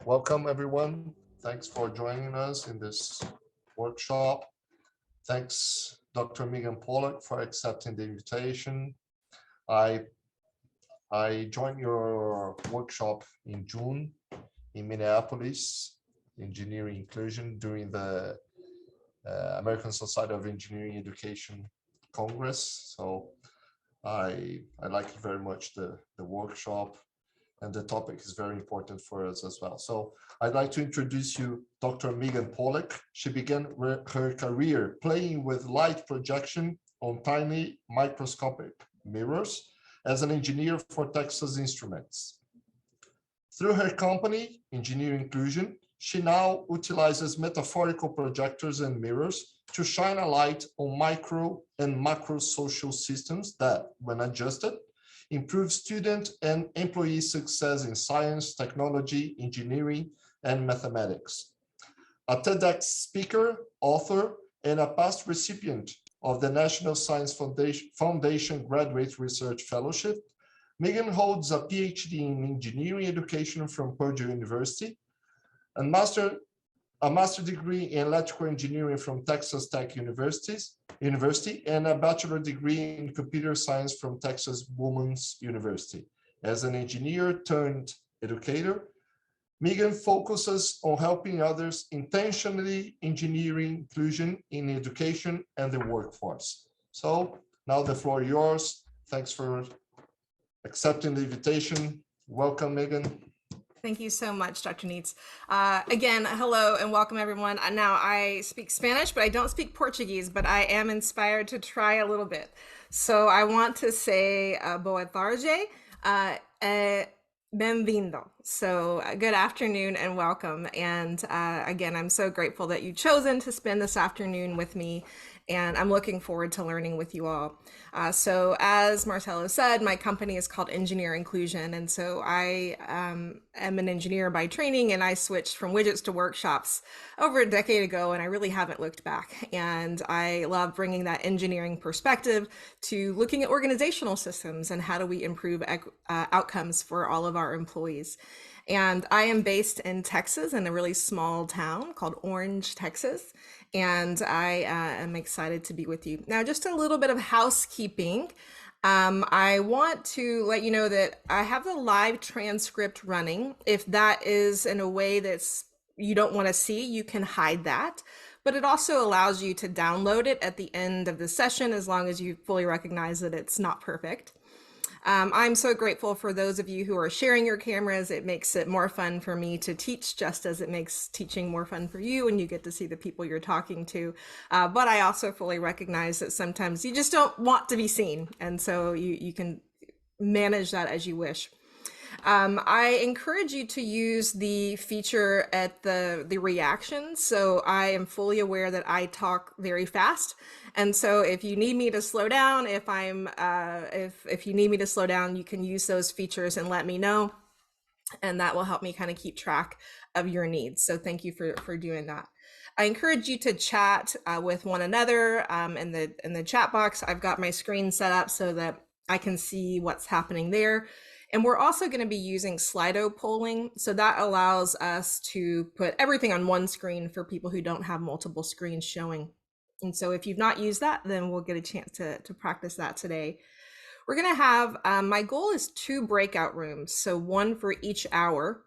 Welcome, everyone. Thanks for joining us in this workshop. Thanks, Dr. Megan Pollock, for accepting the invitation. I joined your workshop in June in Minneapolis, Engineering Inclusion, during the American Society of Engineering Education Congress. So I liked very much the workshop, and the topic is very important for us as well. So I'd like to introduce you Dr. Megan Pollock. She began her career playing with light projection on tiny microscopic mirrors as an engineer for Texas Instruments. Through her company, Engineering Inclusion, she now utilizes metaphorical projectors and mirrors to shine a light on micro and macro social systems that, when adjusted, improve student and employee success in science, technology, engineering, and mathematics. A TEDx speaker, author, and a past recipient of the National Science Foundation Graduate Research Fellowship, Megan holds a PhD in engineering education from Purdue University, a master degree in electrical engineering from Texas Tech University, and a bachelor degree in computer science from Texas Women's University. As an engineer turned educator, Megan focuses on helping others intentionally engineering inclusion in education and the workforce. So now the floor is yours. Thanks for accepting the invitation. Welcome, Megan. Thank you so much, Dr. Neitz. Again, hello and welcome everyone. Now I speak Spanish, but I don't speak Portuguese, but I am inspired to try a little bit. So I want to say boa tarde, bem-vindo. So good afternoon and welcome. And again, I'm so grateful that you've chosen to spend this afternoon with me, and I'm looking forward to learning with you all. So as Marcelo said, my company is called Engineer Inclusion. And so I am an engineer by training, and I switched from widgets to workshops over a decade ago, and I really haven't looked back. And I love bringing that engineering perspective to looking at organizational systems and how do we improve outcomes for all of our employees. And I am based in Texas, in a really small town called Orange, Texas. And I am excited to be with you. Now, just a little bit of housekeeping. I want to let you know that I have the live transcript running. If that is in a way that's you don't want to see, you can hide that. But it also allows you to download it at the end of the session, as long as you fully recognize that it's not perfect. I'm so grateful for those of you who are sharing your cameras. It makes it more fun for me to teach, just as it makes teaching more fun for you and you get to see the people you're talking to. But I also fully recognize that sometimes you just don't want to be seen. And so you can manage that as you wish. I encourage you to use the feature at the reactions. So I am fully aware that I talk very fast. And so if you need me to slow down, if you need me to slow down, you can use those features and let me know. And that will help me kind of keep track of your needs. So thank you for doing that. I encourage you to chat with one another in the chat box. I've got my screen set up so that I can see what's happening there. And we're also going to be using Slido polling. So that allows us to put everything on one screen for people who don't have multiple screens showing. And so if you've not used that, then we'll get a chance to practice that today. We're going to have, my goal is 2 breakout rooms, so 1 for each hour.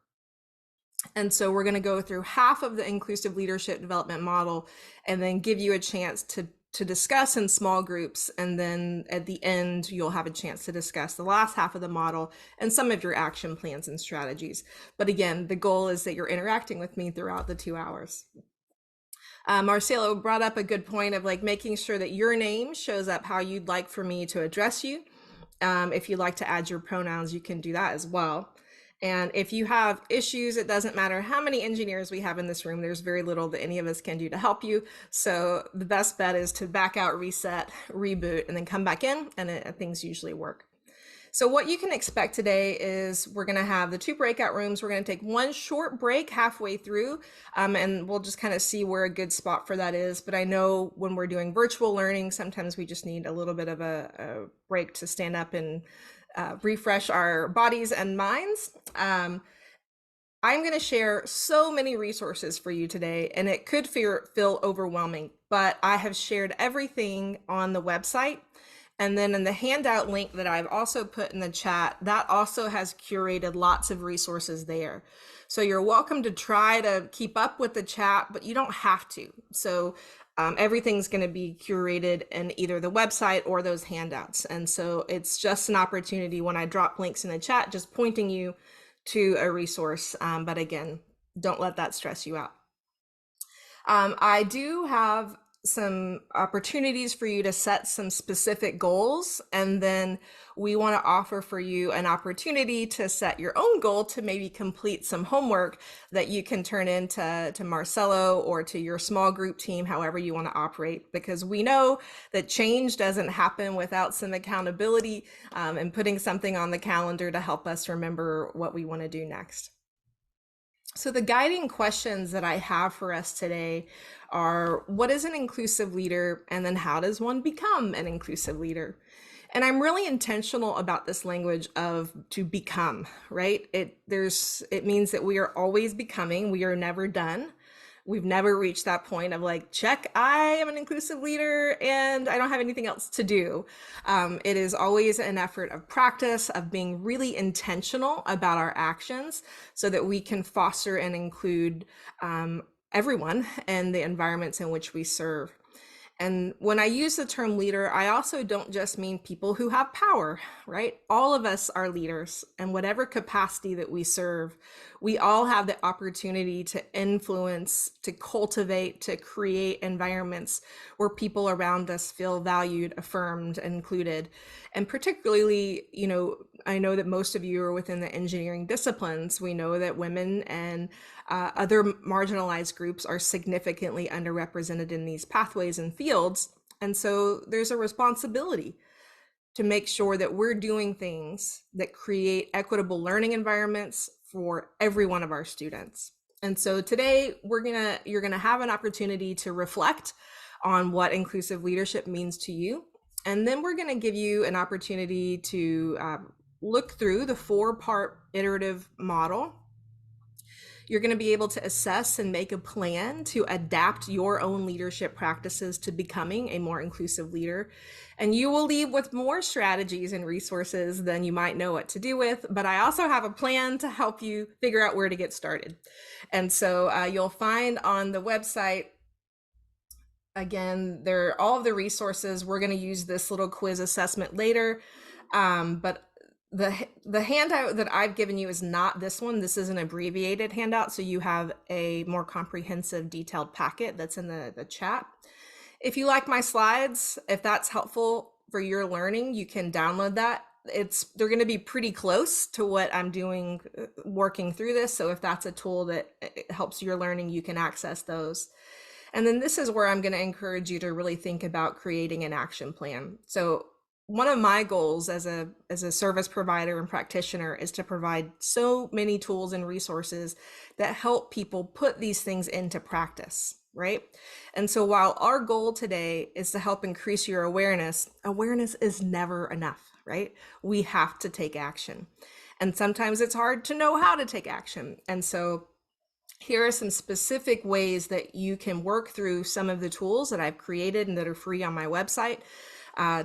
And so we're going to go through half of the inclusive leadership development model and then give you a chance to discuss in small groups. And then at the end, you'll have a chance to discuss the last half of the model and some of your action plans and strategies. But again, the goal is that you're interacting with me throughout the 2 hours. Marcelo brought up a good point of like making sure that your name shows up how you'd like for me to address you. If you'd like to add your pronouns, you can do that as well. And if you have issues, it doesn't matter how many engineers we have in this room, there's very little that any of us can do to help you. So the best bet is to back out, reset, reboot, and then come back in, and things usually work. So what you can expect today is we're going to have the 2 breakout rooms. We're going to take 1 short break halfway through, and we'll just kind of see where a good spot for that is. But I know when we're doing virtual learning, sometimes we just need a little bit of a break to stand up and refresh our bodies and minds. I'm going to share so many resources for you today, and it could feel overwhelming, but I have shared everything on the website. And then in the handout link that I've also put in the chat, that also has curated lots of resources there. So you're welcome to try to keep up with the chat, but you don't have to. So everything's going to be curated in either the website or those handouts. And so it's just an opportunity when I drop links in the chat, just pointing you to a resource. But again, don't let that stress you out. I do have some opportunities for you to set some specific goals, and then we want to offer for you an opportunity to set your own goal to maybe complete some homework that you can turn into Marcelo or to your small group team, however you want to operate, because we know that change doesn't happen without some accountability and putting something on the calendar to help us remember what we want to do next. So the guiding questions that I have for us today are, what is an inclusive leader? And then how does one become an inclusive leader? And I'm really intentional about this language of to become, right? It means that we are always becoming, we are never done. We've never reached that point of like, check, I am an inclusive leader and I don't have anything else to do. It is always an effort of practice, of being really intentional about our actions so that we can foster and include everyone and the environments in which we serve. And when I use the term leader, I also don't just mean people who have power, right? All of us are leaders, and whatever capacity that we serve, we all have the opportunity to influence, to cultivate, to create environments where people around us feel valued, affirmed, and included. And particularly, I know that most of you are within the engineering disciplines. We know that women and other marginalized groups are significantly underrepresented in these pathways and fields. And so there's a responsibility to make sure that we're doing things that create equitable learning environments for every one of our students. And so today you're gonna have an opportunity to reflect on what inclusive leadership means to you. And then we're gonna give you an opportunity to look through the 4-part iterative model. You're going to be able to assess and make a plan to adapt your own leadership practices to becoming a more inclusive leader. And you will leave with more strategies and resources than you might know what to do with. But I also have a plan to help you figure out where to get started. And so you'll find on the website, again, there are all of the resources. We're going to use this little quiz assessment later. But the handout that I've given you is not this one. This is an abbreviated handout, so you have a more comprehensive, detailed packet that's in the chat. If you like my slides, if that's helpful for your learning, you can download that. They're going to be pretty close to what I'm doing working through this. So if that's a tool that helps your learning, you can access those. And then this is where I'm going to encourage you to really think about creating an action plan. So one of my goals as a service provider and practitioner is to provide so many tools and resources that help people put these things into practice, right? And so while our goal today is to help increase your awareness is never enough, right? We have to take action. And sometimes it's hard to know how to take action. And so here are some specific ways that you can work through some of the tools that I've created and that are free on my website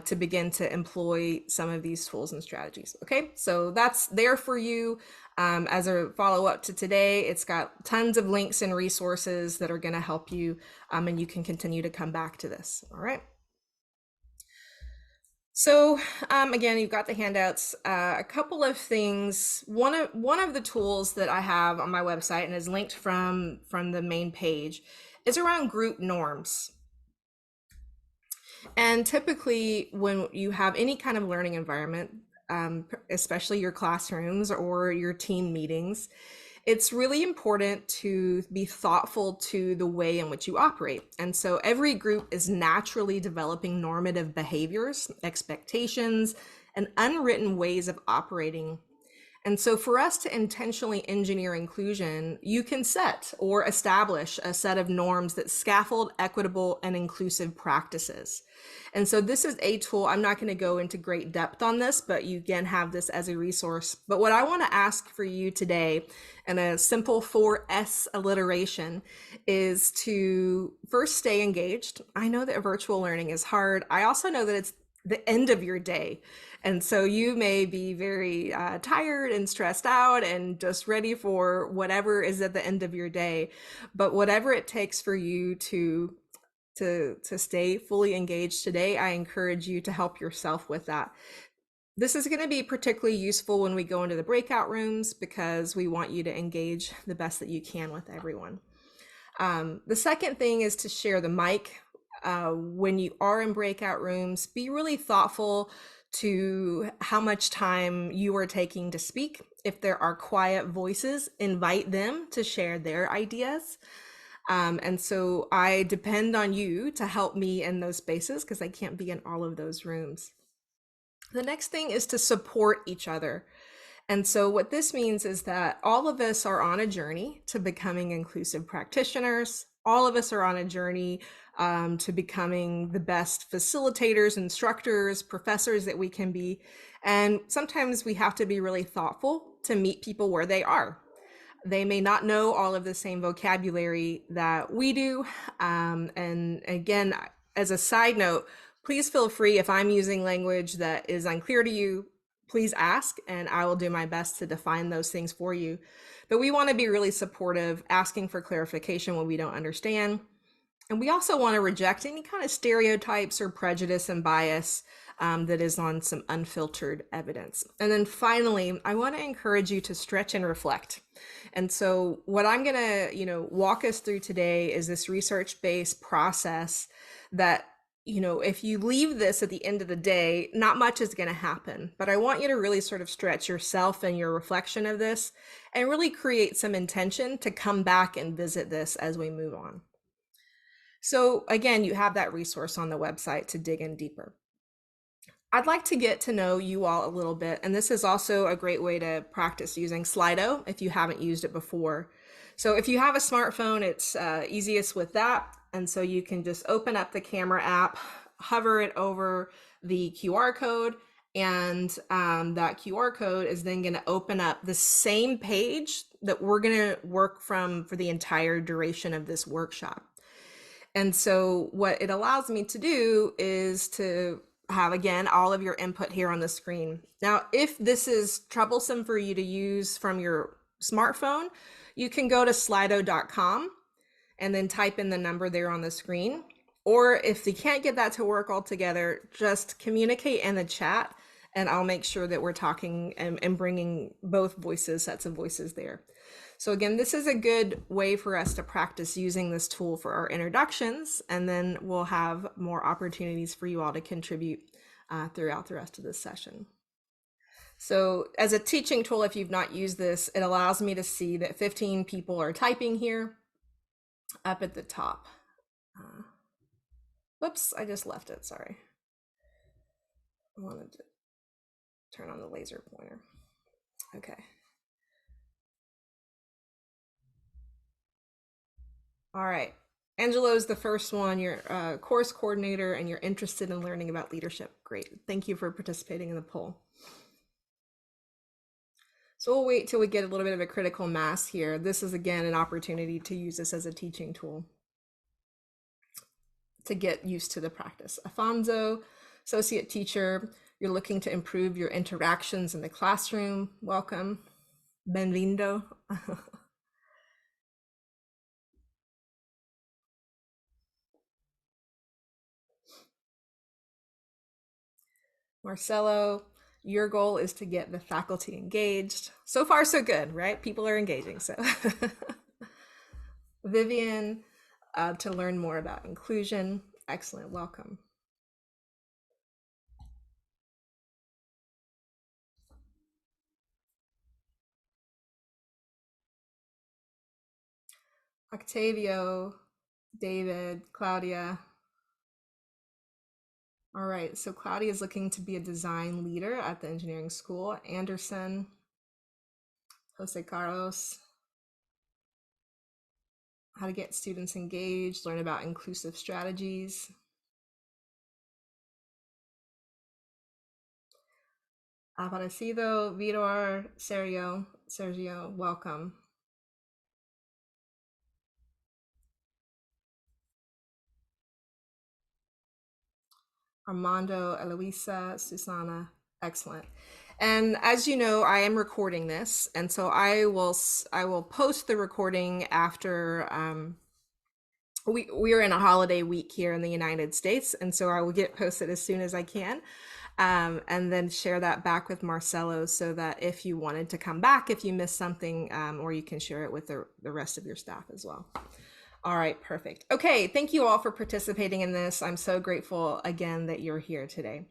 to begin to employ some of these tools and strategies. Okay, so that's there for you as a follow-up to today. It's got tons of links and resources that are going to help you, and you can continue to come back to this. All right. So again, you've got the handouts. A couple of things. One of the tools that I have on my website and is linked from the main page is around group norms. And typically when you have any kind of learning environment, especially your classrooms or your team meetings, it's really important to be thoughtful to the way in which you operate. And so every group is naturally developing normative behaviors, expectations, and unwritten ways of operating. And so, for us to intentionally engineer inclusion, you can set or establish a set of norms that scaffold equitable and inclusive practices. And so, this is a tool. I'm not going to go into great depth on this, but you again have this as a resource. But what I want to ask for you today, in a simple 4S alliteration, is to first stay engaged. I know that virtual learning is hard. I also know that it's the end of your day. And so you may be very tired and stressed out and just ready for whatever is at the end of your day. But whatever it takes for you to stay fully engaged today, I encourage you to help yourself with that. This is going to be particularly useful when we go into the breakout rooms because we want you to engage the best that you can with everyone. The second thing is to share the mic. When you are in breakout rooms, be really thoughtful to how much time you are taking to speak. If there are quiet voices, invite them to share their ideas. And so I depend on you to help me in those spaces because I can't be in all of those rooms. The next thing is to support each other. And so what this means is that all of us are on a journey to becoming inclusive practitioners. All of us are on a journey to becoming the best facilitators, instructors, professors that we can be. And sometimes we have to be really thoughtful to meet people where they are. They may not know all of the same vocabulary that we do. And again, as a side note, please feel free if I'm using language that is unclear to you, please ask and I will do my best to define those things for you. But we want to be really supportive, asking for clarification when we don't understand. And we also want to reject any kind of stereotypes or prejudice and bias that is on some unfiltered evidence. And then finally, I want to encourage you to stretch and reflect. And so what I'm going to, walk us through today is this research-based process that, if you leave this at the end of the day, not much is going to happen. But I want you to really sort of stretch yourself and your reflection of this and really create some intention to come back and visit this as we move on. So again, you have that resource on the website to dig in deeper. I'd like to get to know you all a little bit, and this is also a great way to practice using Slido if you haven't used it before. So if you have a smartphone, it's easiest with that, and so you can just open up the camera app, hover it over the QR code, and that QR code is then going to open up the same page that we're going to work from for the entire duration of this workshop. And so what it allows me to do is to have, again, all of your input here on the screen. Now, if this is troublesome for you to use from your smartphone, you can go to slido.com and then type in the number there on the screen. Or if you can't get that to work altogether, just communicate in the chat and I'll make sure that we're talking and bringing both sets of voices there. So again, this is a good way for us to practice using this tool for our introductions, and then we'll have more opportunities for you all to contribute throughout the rest of this session. So as a teaching tool, if you've not used this, it allows me to see that 15 people are typing here up at the top. Whoops, I just left it, sorry. I wanted to turn on the laser pointer. Okay. All right, Angelo's the first one. You're a course coordinator and you're interested in learning about leadership. Great, thank you for participating in the poll. So we'll wait till we get a little bit of a critical mass here. This is again an opportunity to use this as a teaching tool to get used to the practice. Afonso, associate teacher, you're looking to improve your interactions in the classroom. Welcome, benvindo. Marcelo, your goal is to get the faculty engaged. So far, so good, right? People are engaging, so. Vivian, to learn more about inclusion. Excellent, welcome. Octavio, David, Claudia. All right, so Claudia is looking to be a design leader at the engineering school. Anderson, Jose Carlos. How to get students engaged, learn about inclusive strategies. Aparecido, Vidor, Sergio, welcome. Armando, Eloisa, Susana, excellent. And as you know, I am recording this, and so I will post the recording after we are in a holiday week here in the United States, and so I will get posted as soon as I can, and then share that back with Marcelo so that if you wanted to come back, if you missed something, or you can share it with the rest of your staff as well. All right, perfect. Okay, thank you all for participating in this. I'm so grateful again that you're here today.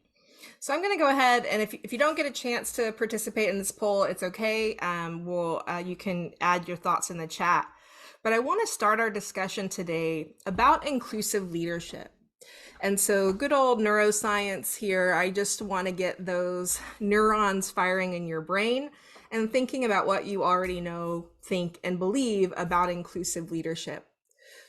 So I'm going to go ahead, and if you don't get a chance to participate in this poll, it's okay. You can add your thoughts in the chat. But I want to start our discussion today about inclusive leadership. And so good old neuroscience here. I just want to get those neurons firing in your brain and thinking about what you already know, think, and believe about inclusive leadership.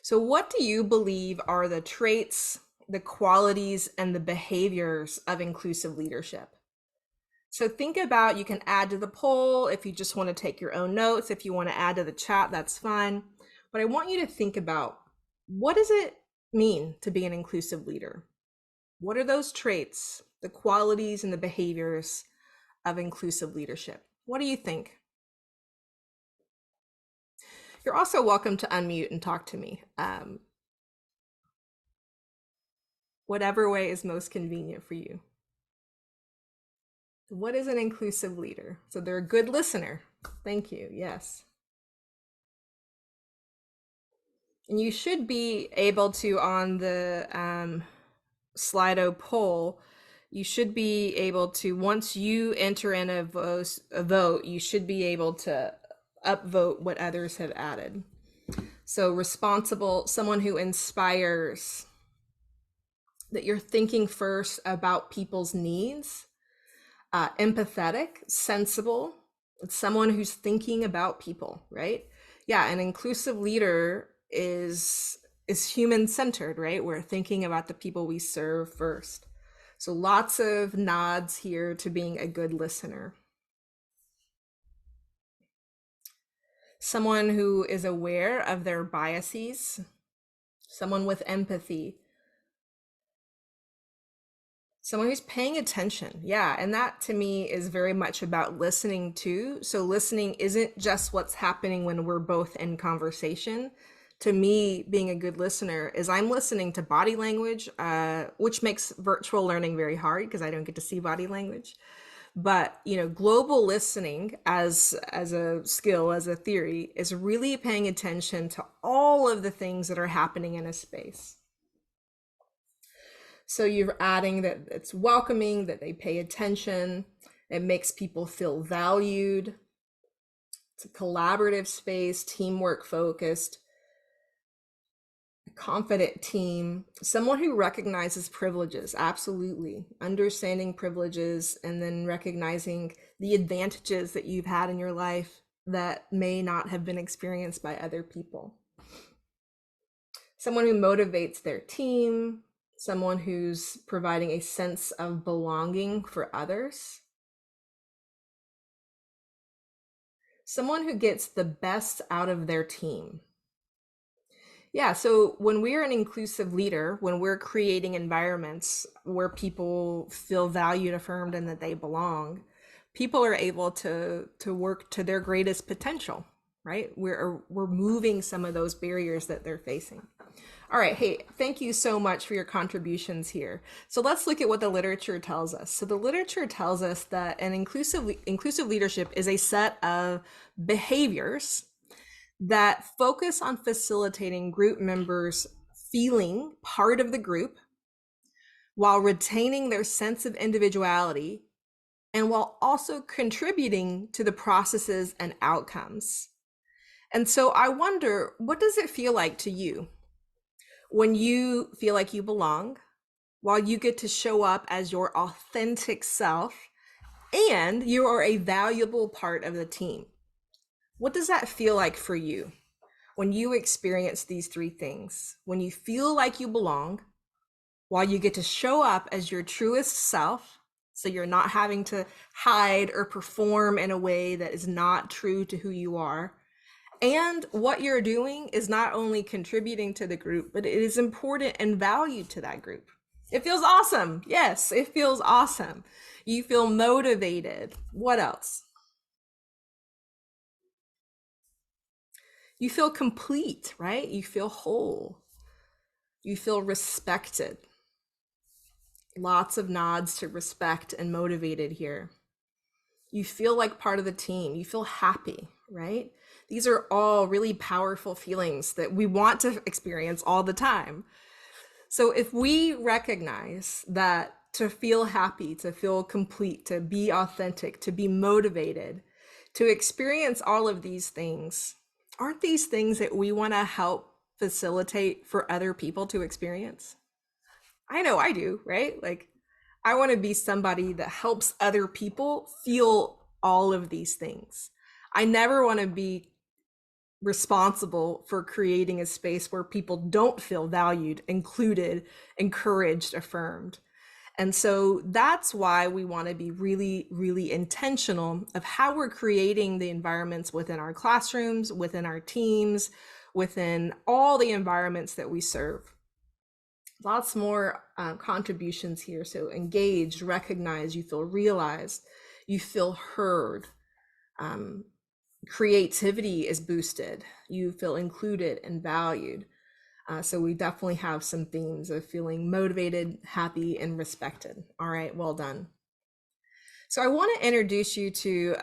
So what do you believe are the traits, the qualities, and the behaviors of inclusive leadership? So think about, you can add to the poll if you just want to take your own notes. If you want to add to the chat, that's fine. But I want you to think about, what does it mean to be an inclusive leader? What are those traits, the qualities, and the behaviors of inclusive leadership? What do you think? You're also welcome to unmute and talk to me. Whatever way is most convenient for you. What is an inclusive leader? So they're a good listener. Thank you. Yes. And you should be able to, on the Slido poll, you should be able to, once you enter in a vote, you should be able to upvote what others have added. So responsible, someone who inspires, that you're thinking first about people's needs. Empathetic, sensible, it's someone who's thinking about people, right? Yeah, an inclusive leader is human-centered, right? We're thinking about the people we serve first. So lots of nods here to being a good listener. Someone who is aware of their biases, someone with empathy, someone who's paying attention. Yeah, and that to me is very much about listening too. So listening isn't just what's happening when we're both in conversation. To me, being a good listener is I'm listening to body language, which makes virtual learning very hard because I don't get to see body language. But global listening as a skill, as a theory, is really paying attention to all of the things that are happening in a space. So you're adding that it's welcoming, that they pay attention, it makes people feel valued. It's a collaborative space, teamwork focused, a confident team, someone who recognizes privileges, absolutely. Understanding privileges and then recognizing the advantages that you've had in your life that may not have been experienced by other people. Someone who motivates their team, someone who's providing a sense of belonging for others. Someone who gets the best out of their team. Yeah, so when we're an inclusive leader, when we're creating environments where people feel valued, affirmed, and that they belong, people are able to work to their greatest potential, right? We're moving some of those barriers that they're facing. All right, hey, thank you so much for your contributions here. So let's look at what the literature tells us. So the literature tells us that an inclusive leadership is a set of behaviors that focus on facilitating group members feeling part of the group while retaining their sense of individuality and while also contributing to the processes and outcomes. And so I wonder, what does it feel like to you when you feel like you belong, while you get to show up as your authentic self and you are a valuable part of the team? What does that feel like for you when you experience these three things? When you feel like you belong, while you get to show up as your truest self, so you're not having to hide or perform in a way that is not true to who you are. And what you're doing is not only contributing to the group, but it is important and valued to that group. It feels awesome. Yes, it feels awesome. You feel motivated. What else? You feel complete, right? You feel whole. You feel respected. Lots of nods to respect and motivated here. You feel like part of the team. You feel happy, right? These are all really powerful feelings that we want to experience all the time. So if we recognize that to feel happy, to feel complete, to be authentic, to be motivated, to experience all of these things, aren't these things that we want to help facilitate for other people to experience? I know I do, right? Like, I want to be somebody that helps other people feel all of these things. I never want to be responsible for creating a space where people don't feel valued, included, encouraged, affirmed. And so that's why we want to be really, really intentional of how we're creating the environments within our classrooms, within our teams, within all the environments that we serve. Lots more contributions here. So engaged, recognize, you feel realized, you feel heard. Creativity is boosted. You feel included and valued. So we definitely have some themes of feeling motivated, happy, and respected. All right, well done. So I want to introduce you to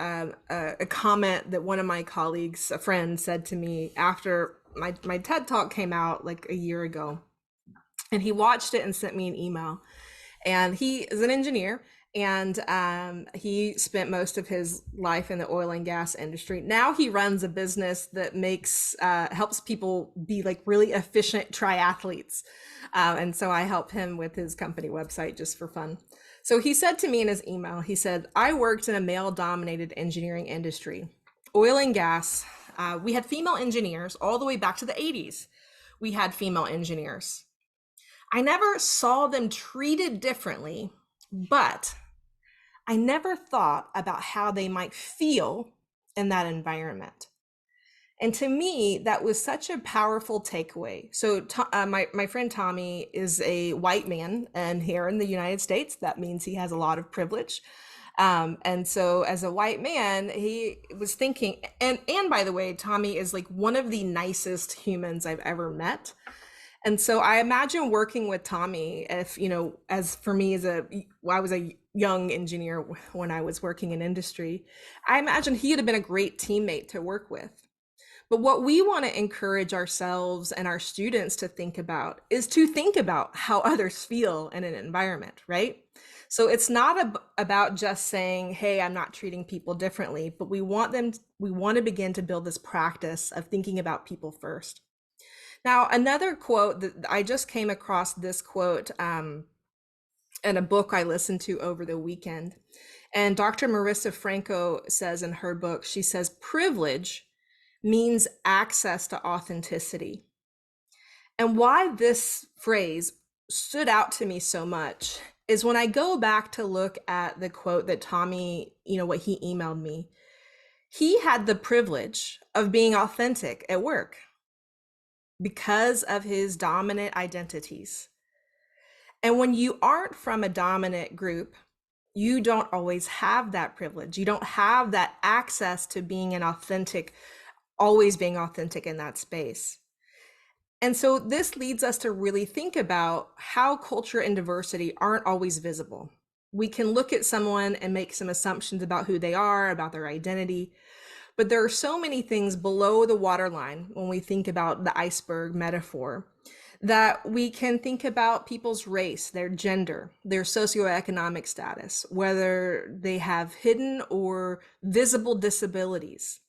a comment that one of my colleagues, a friend, said to me after my TED Talk came out like a year ago. And he watched it and sent me an email. And he is an engineer, and he spent most of his life in the oil and gas industry. Now he runs a business that helps people be like really efficient triathletes. And so I help him with his company website just for fun. So he said to me in his email, he said, I worked in a male-dominated engineering industry. Oil and gas, we had female engineers all the way back to the 80s. We had female engineers. I never saw them treated differently, but I never thought about how they might feel in that environment. And to me, that was such a powerful takeaway. So my friend Tommy is a white man, and here in the United States, that means he has a lot of privilege. And so as a white man, he was thinking, and by the way, Tommy is like one of the nicest humans I've ever met. And so I imagine working with Tommy, if, as for me I was a young engineer when I was working in industry, I imagine he would have been a great teammate to work with. But what we want to encourage ourselves and our students to think about is to think about how others feel in an environment, right? So it's not about just saying, hey, I'm not treating people differently, but we want to begin to build this practice of thinking about people first. Now, another quote that I just came across, this quote in a book I listened to over the weekend. And Dr. Marissa Franco says in her book, she says, privilege means access to authenticity. And why this phrase stood out to me so much is when I go back to look at the quote that Tommy, what he emailed me, he had the privilege of being authentic at work because of his dominant identities. And when you aren't from a dominant group, you don't always have that privilege. You don't have that access to being always being authentic in that space. And so this leads us to really think about how culture and diversity aren't always visible. We can look at someone and make some assumptions about who they are, about their identity, but there are so many things below the waterline when we think about the iceberg metaphor that we can think about people's race, their gender, their socioeconomic status, whether they have hidden or visible disabilities,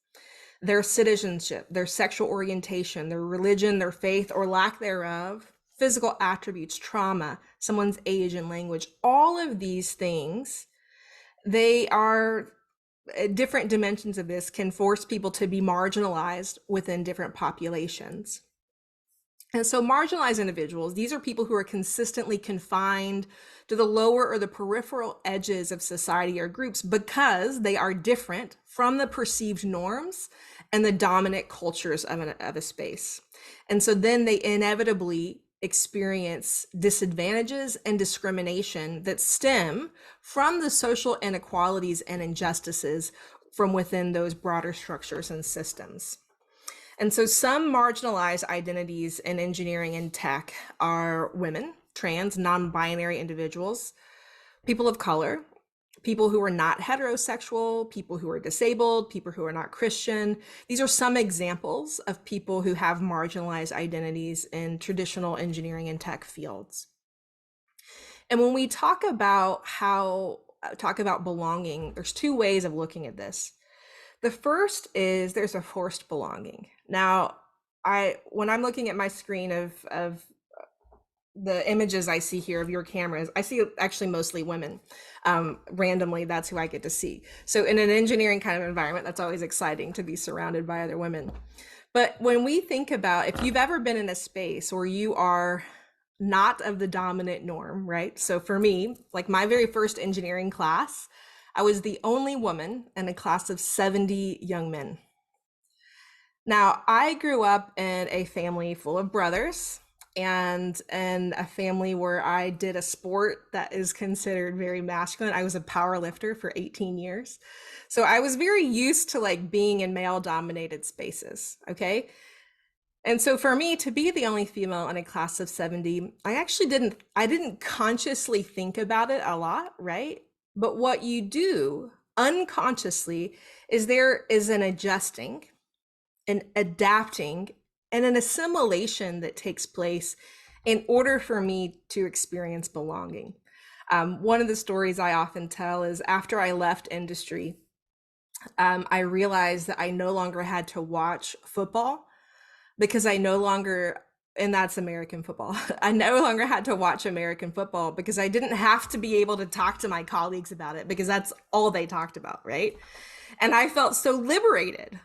their citizenship, their sexual orientation, their religion, their faith or lack thereof, physical attributes, trauma, someone's age and language. All of these things, they are different dimensions of this can force people to be marginalized within different populations. And so marginalized individuals, these are people who are consistently confined to the lower or the peripheral edges of society or groups because they are different from the perceived norms and the dominant cultures of a space. And so then they inevitably experience disadvantages and discrimination that stem from the social inequalities and injustices from within those broader structures and systems. And so some marginalized identities in engineering and tech are women, trans, non-binary individuals, people of color, people who are not heterosexual, people who are disabled, people who are not Christian. These are some examples of people who have marginalized identities in traditional engineering and tech fields. And when we talk about belonging, there's two ways of looking at this. The first is there's a forced belonging. Now, when I'm looking at my screen of the images I see here of your cameras, I see actually mostly women. Randomly, that's who I get to see. So in an engineering kind of environment, that's always exciting to be surrounded by other women. But when we think about, if you've ever been in a space where you are not of the dominant norm, right? So for me, like my very first engineering class, I was the only woman in a class of 70 young men. Now, I grew up in a family full of brothers and in a family where I did a sport that is considered very masculine. I was a power lifter for 18 years. So I was very used to like being in male dominated spaces, okay? And so for me to be the only female in a class of 70, I didn't consciously think about it a lot, right? But what you do unconsciously is there is an adjusting, an adapting, and an assimilation that takes place in order for me to experience belonging. One of the stories I often tell is after I left industry, I realized that I no longer had to watch football because and that's American football. I no longer had to watch American football because I didn't have to be able to talk to my colleagues about it because that's all they talked about, right? And I felt so liberated.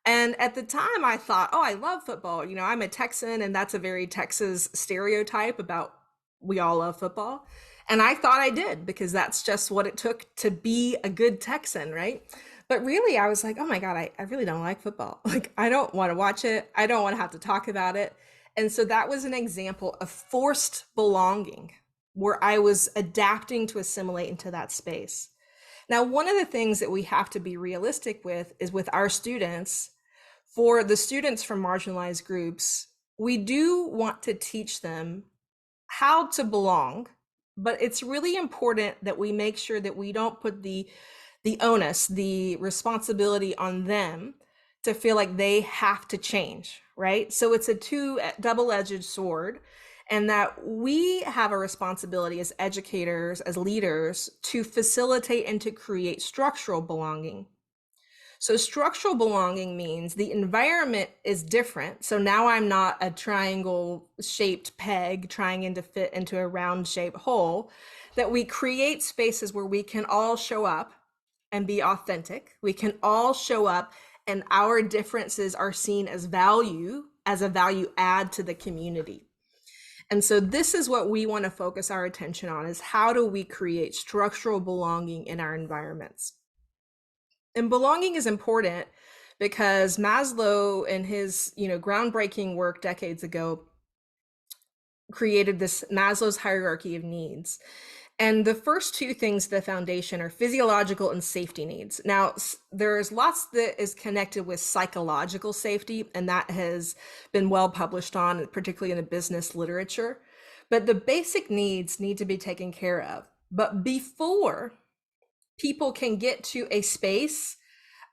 And at the time I thought, oh, I love football. You know, I'm a Texan and that's a very Texas stereotype about we all love football. And I thought I did because that's just what it took to be a good Texan, right? But really, I was like, oh my God, I really don't like football. Like, I don't want to watch it. I don't want to have to talk about it. And so that was an example of forced belonging where I was adapting to assimilate into that space. Now, one of the things that we have to be realistic with is with our students, for the students from marginalized groups, we do want to teach them how to belong, but it's really important that we make sure that we don't put the onus, the responsibility on them to feel like they have to change, right? So it's a double-edged sword, and that we have a responsibility as educators, as leaders, to facilitate and to create structural belonging. So structural belonging means the environment is different. So now I'm not a triangle shaped peg trying to fit into a round shaped hole, that we create spaces where we can all show up and be authentic. We can all show up and our differences are seen as a value add to the community. And so this is what we want to focus our attention on, is how do we create structural belonging in our environments? And belonging is important because Maslow, in his groundbreaking work decades ago, created this Maslow's hierarchy of needs. And the first two things, the foundation, are physiological and safety needs. Now, there's lots that is connected with psychological safety, and that has been well published on, particularly in the business literature. But the basic needs need to be taken care of. But before people can get to a space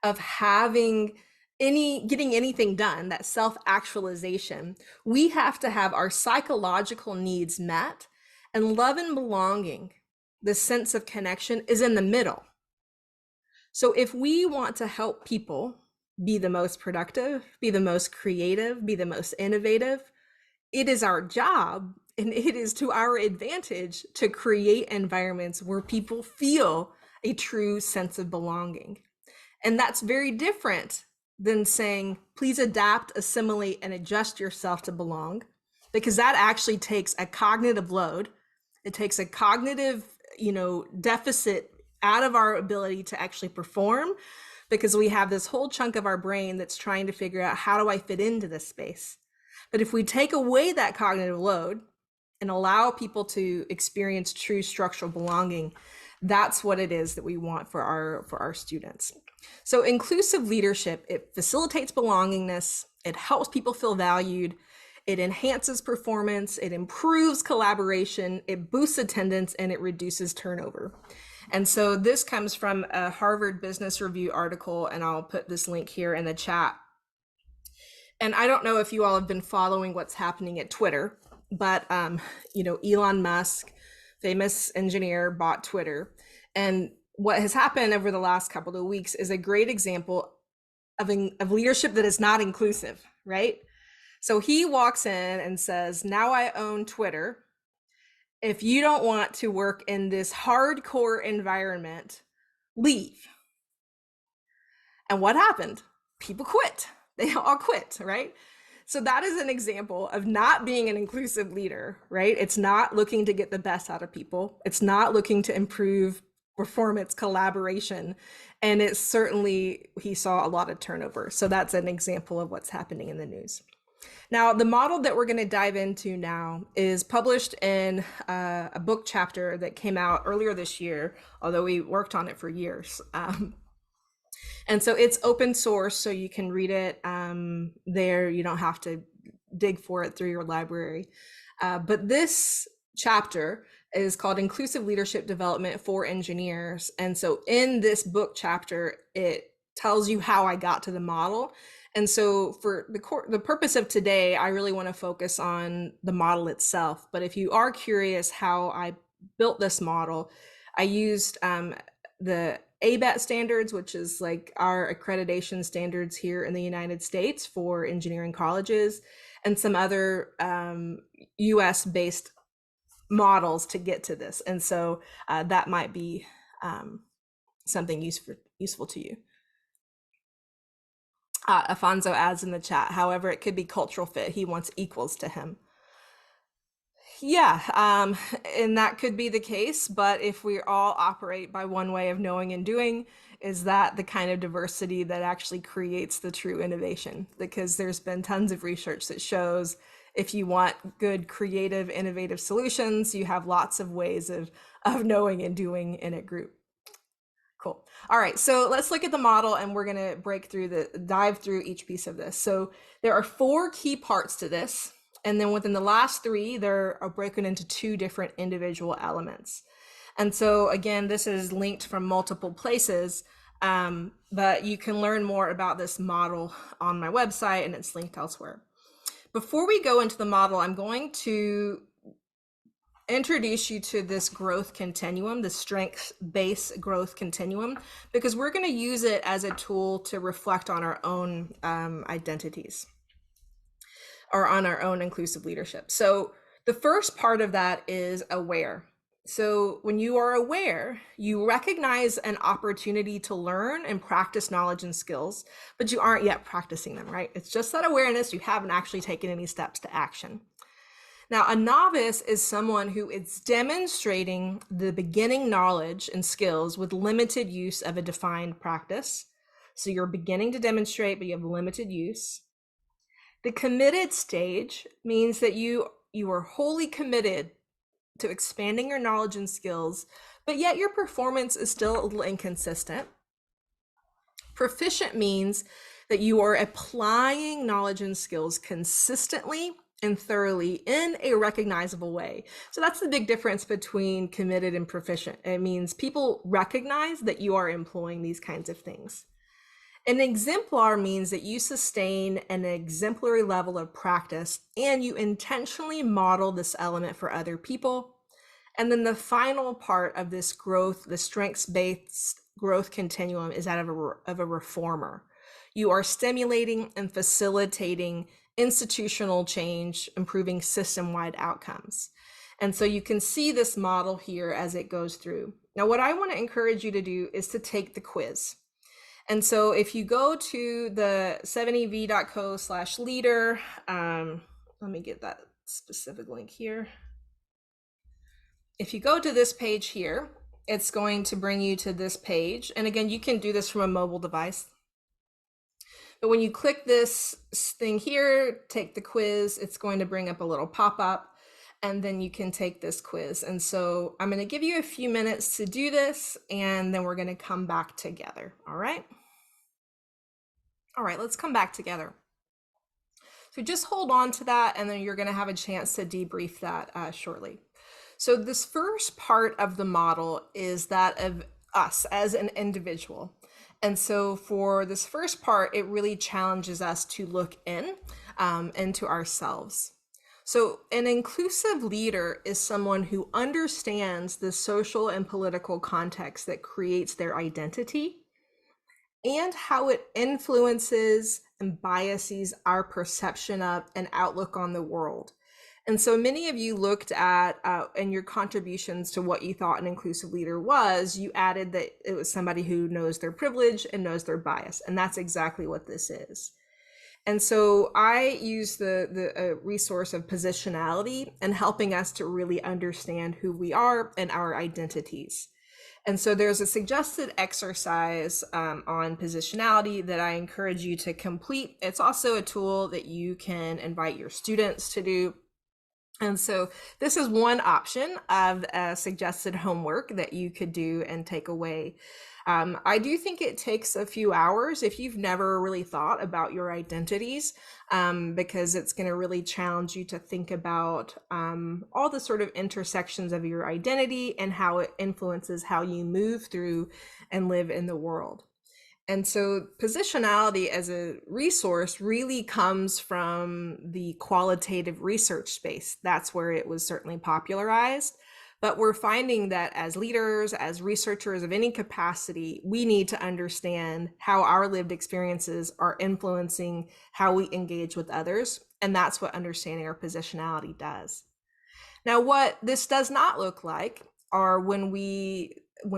of getting anything done, that self-actualization, we have to have our psychological needs met, and love and belonging, the sense of connection, is in the middle. So if we want to help people be the most productive, be the most creative, be the most innovative, it is our job and it is to our advantage to create environments where people feel a true sense of belonging. And that's very different than saying, please adapt, assimilate, and adjust yourself to belong, because that actually takes a cognitive load. It takes a cognitive, deficit out of our ability to actually perform, because we have this whole chunk of our brain that's trying to figure out, how do I fit into this space? But if we take away that cognitive load and allow people to experience true structural belonging, that's what it is that we want for our students. So inclusive leadership, it facilitates belongingness, it helps people feel valued, it enhances performance, it improves collaboration, it boosts attendance, and it reduces turnover. And so this comes from a Harvard Business Review article, and I'll put this link here in the chat. And I don't know if you all have been following what's happening at Twitter, but Elon Musk, famous engineer, bought Twitter. And what has happened over the last couple of weeks is a great example of leadership that is not inclusive, right? So he walks in and says, now I own Twitter. If you don't want to work in this hardcore environment, leave. And what happened? People quit. They all quit, right? So that is an example of not being an inclusive leader, right? It's not looking to get the best out of people. It's not looking to improve performance, collaboration. And it's certainly, he saw a lot of turnover. So that's an example of what's happening in the news. Now, the model that we're going to dive into now is published in a book chapter that came out earlier this year, although we worked on it for years. And so it's open source, so you can read it there. You don't have to dig for it through your library. But this chapter is called Inclusive Leadership Development for Engineers. And so in this book chapter, it tells you how I got to the model. And so for the purpose of today, I really want to focus on the model itself. But if you are curious how I built this model, I used the ABET standards, which is like our accreditation standards here in the United States for engineering colleges, and some other US based models to get to this. And so that might be something useful to you. Afonso adds in the chat, however, it could be cultural fit. He wants equals to him. Yeah, and that could be the case, but if we all operate by one way of knowing and doing, is that the kind of diversity that actually creates the true innovation? Because there's been tons of research that shows if you want good, creative, innovative solutions, you have lots of ways of knowing and doing in a group. Cool. All right, so let's look at the model, and we're going to dive through each piece of this. So there are 4 key parts to this. And then within the last 3, they're broken into 2 different individual elements. And so again, this is linked from multiple places, but you can learn more about this model on my website, and it's linked elsewhere. Before we go into the model, I'm going to introduce you to this growth continuum, the strengths-based growth continuum, because we're going to use it as a tool to reflect on our own identities, or on our own inclusive leadership. So the first part of that is aware. So when you are aware, you recognize an opportunity to learn and practice knowledge and skills, but you aren't yet practicing them, right? It's just that awareness, you haven't actually taken any steps to action. Now, a novice is someone who is demonstrating the beginning knowledge and skills with limited use of a defined practice. So you're beginning to demonstrate, but you have limited use. The committed stage means that you are wholly committed to expanding your knowledge and skills, but yet your performance is still a little inconsistent. Proficient means that you are applying knowledge and skills consistently and thoroughly in a recognizable way. So that's the big difference between committed and proficient. It means people recognize that you are employing these kinds of things. An exemplar means that you sustain an exemplary level of practice and you intentionally model this element for other people. And then the final part of this growth, the strengths-based growth continuum, is that of a reformer. You are stimulating and facilitating institutional change, improving system-wide outcomes. And so you can see this model here as it goes through. Now, what I want to encourage you to do is to take the quiz. And so if you go to the 7ev.co/leader, let me get that specific link here. If you go to this page here, it's going to bring you to this page. And again, you can do this from a mobile device. But when you click this thing here, take the quiz, it's going to bring up a little pop-up, and then you can take this quiz. And so I'm going to give you a few minutes to do this, and then we're going to come back together. All right. All right, let's come back together. So just hold on to that, and then you're going to have a chance to debrief that shortly. So this first part of the model is that of us as an individual. And so for this first part, it really challenges us to look into ourselves. So an inclusive leader is someone who understands the social and political context that creates their identity and how it influences and biases our perception of and outlook on the world. And so many of you looked at in your contributions to what you thought an inclusive leader was, you added that it was somebody who knows their privilege and knows their bias. And that's exactly what this is. And so I use the resource of positionality and helping us to really understand who we are and our identities. And so there's a suggested exercise on positionality that I encourage you to complete. It's also a tool that you can invite your students to do. And so this is one option of suggested homework that you could do and take away. I do think it takes a few hours if you've never really thought about your identities, because it's going to really challenge you to think about all the sort of intersections of your identity and how it influences how you move through and live in the world. And so positionality as a resource really comes from the qualitative research space. That's where it was certainly popularized. But we're finding that as leaders, as researchers of any capacity, we need to understand how our lived experiences are influencing how we engage with others. And that's what understanding our positionality does. Now, what this does not look like are when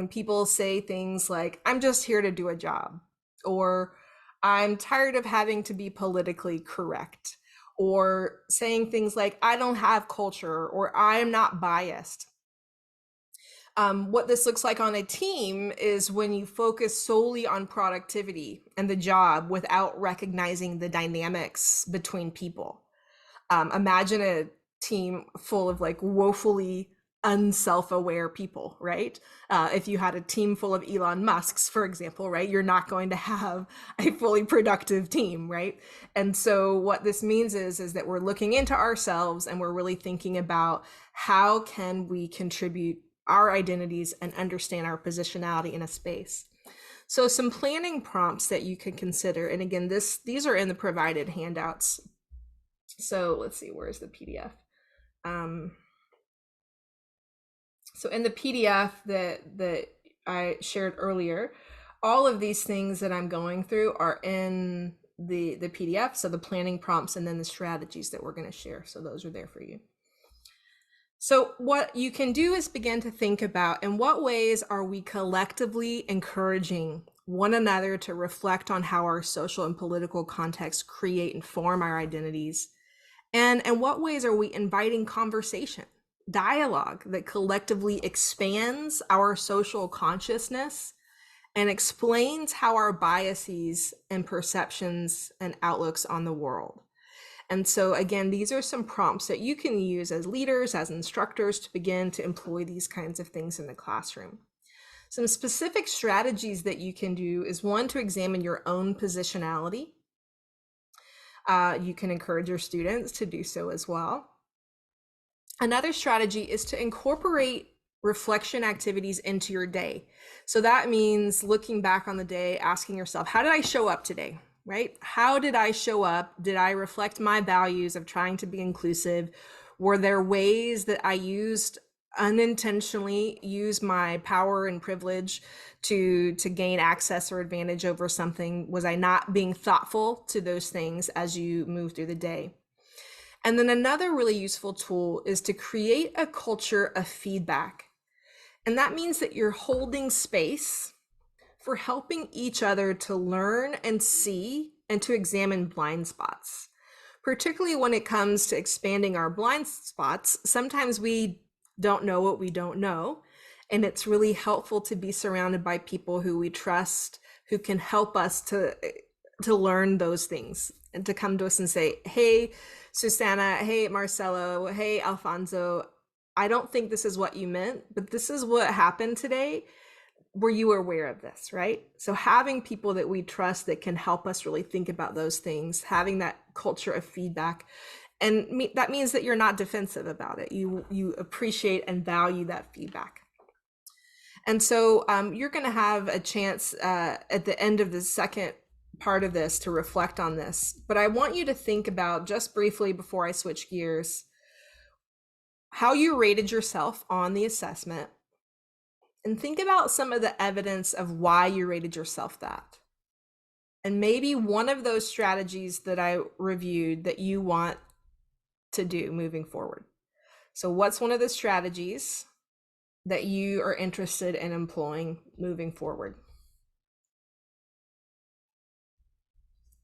people say things like, I'm just here to do a job, or I'm tired of having to be politically correct, or saying things like, I don't have culture, or I'm not biased. What this looks like on a team is when you focus solely on productivity and the job without recognizing the dynamics between people. Imagine a team full of like woefully unself-aware people, right? If you had a team full of Elon Musks, for example, right, you're not going to have a fully productive team, right? And so what this means is that we're looking into ourselves and we're really thinking about how can we contribute our identities and understand our positionality in a space. So some planning prompts that you can consider, and again, these are in the provided handouts. So let's see, where's the PDF? So in the PDF that I shared earlier, all of these things that I'm going through are in the PDF. So the planning prompts and then the strategies that we're going to share. So those are there for you. So what you can do is begin to think about in what ways are we collectively encouraging one another to reflect on how our social and political contexts create and form our identities, and in what ways are we inviting conversation, dialogue that collectively expands our social consciousness and explains how our biases and perceptions and outlooks on the world. And so again, these are some prompts that you can use as leaders, as instructors, to begin to employ these kinds of things in the classroom. Some specific strategies that you can do is one, to examine your own positionality. You can encourage your students to do so as well. Another strategy is to incorporate reflection activities into your day. So that means looking back on the day, asking yourself, how did I show up today? Right? How did I show up? Did I reflect my values of trying to be inclusive? Were there ways that I unintentionally use my power and privilege to gain access or advantage over something? Was I not being thoughtful to those things as you move through the day? And then another really useful tool is to create a culture of feedback. And that means that you're holding space for helping each other to learn and see and to examine blind spots. Particularly when it comes to expanding our blind spots, sometimes we don't know what we don't know. And it's really helpful to be surrounded by people who we trust, who can help us to learn those things and to come to us and say, hey, Susanna, hey, Marcelo, hey, Alfonso, I don't think this is what you meant, but this is what happened today. Were you aware of this, right? So having people that we trust that can help us really think about those things, having that culture of feedback, and that means that you're not defensive about it. You appreciate and value that feedback. And so you're going to have a chance at the end of the second part of this to reflect on this. But I want you to think about, just briefly before I switch gears, how you rated yourself on the assessment, and think about some of the evidence of why you rated yourself that. And maybe one of those strategies that I reviewed that you want to do moving forward. So what's one of the strategies that you are interested in employing moving forward?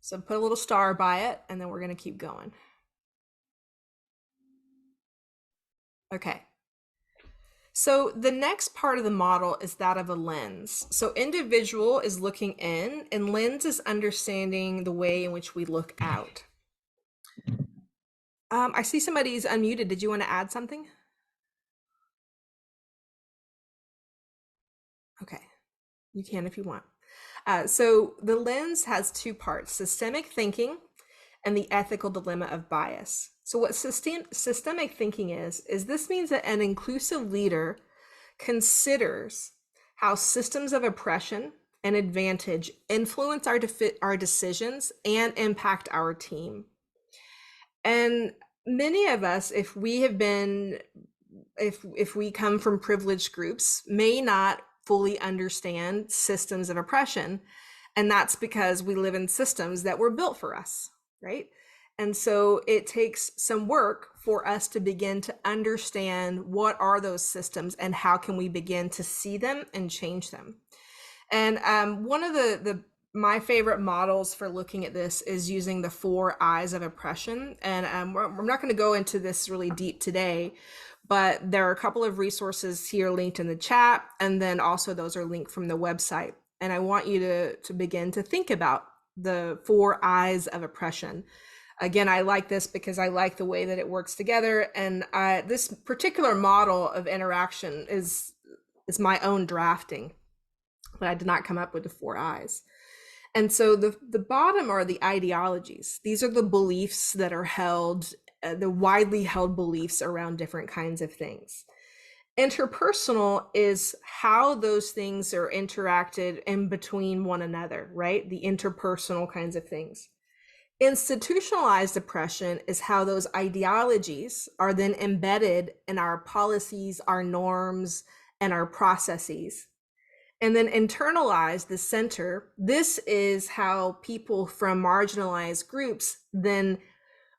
So put a little star by it, and then we're going to keep going. Okay. So the next part of the model is that of a lens. So individual is looking in, and lens is understanding the way in which we look out. I see somebody's unmuted. Did you want to add something? Okay, you can if you want. So the lens has two parts: systemic thinking and the ethical dilemma of bias. So what systemic thinking is this means that an inclusive leader considers how systems of oppression and advantage influence our decisions and impact our team. And many of us, if we come from privileged groups, may not fully understand systems of oppression. And that's because we live in systems that were built for us, right? And so it takes some work for us to begin to understand what are those systems and how can we begin to see them and change them. And one of my favorite models for looking at this is using the 4 eyes of oppression. And we're not going to go into this really deep today, but there are a couple of resources here linked in the chat. And then also those are linked from the website. And I want you to begin to think about the 4 eyes of oppression. Again, I like this because I like the way that it works together. And this particular model of interaction is my own drafting, but I did not come up with the 4 eyes. And so the bottom are the ideologies. These are the beliefs that are held, the widely held beliefs around different kinds of things. Interpersonal is how those things are interacted in between one another, right? The interpersonal kinds of things. Institutionalized oppression is how those ideologies are then embedded in our policies, our norms, and our processes. And then internalized, the center, this is how people from marginalized groups then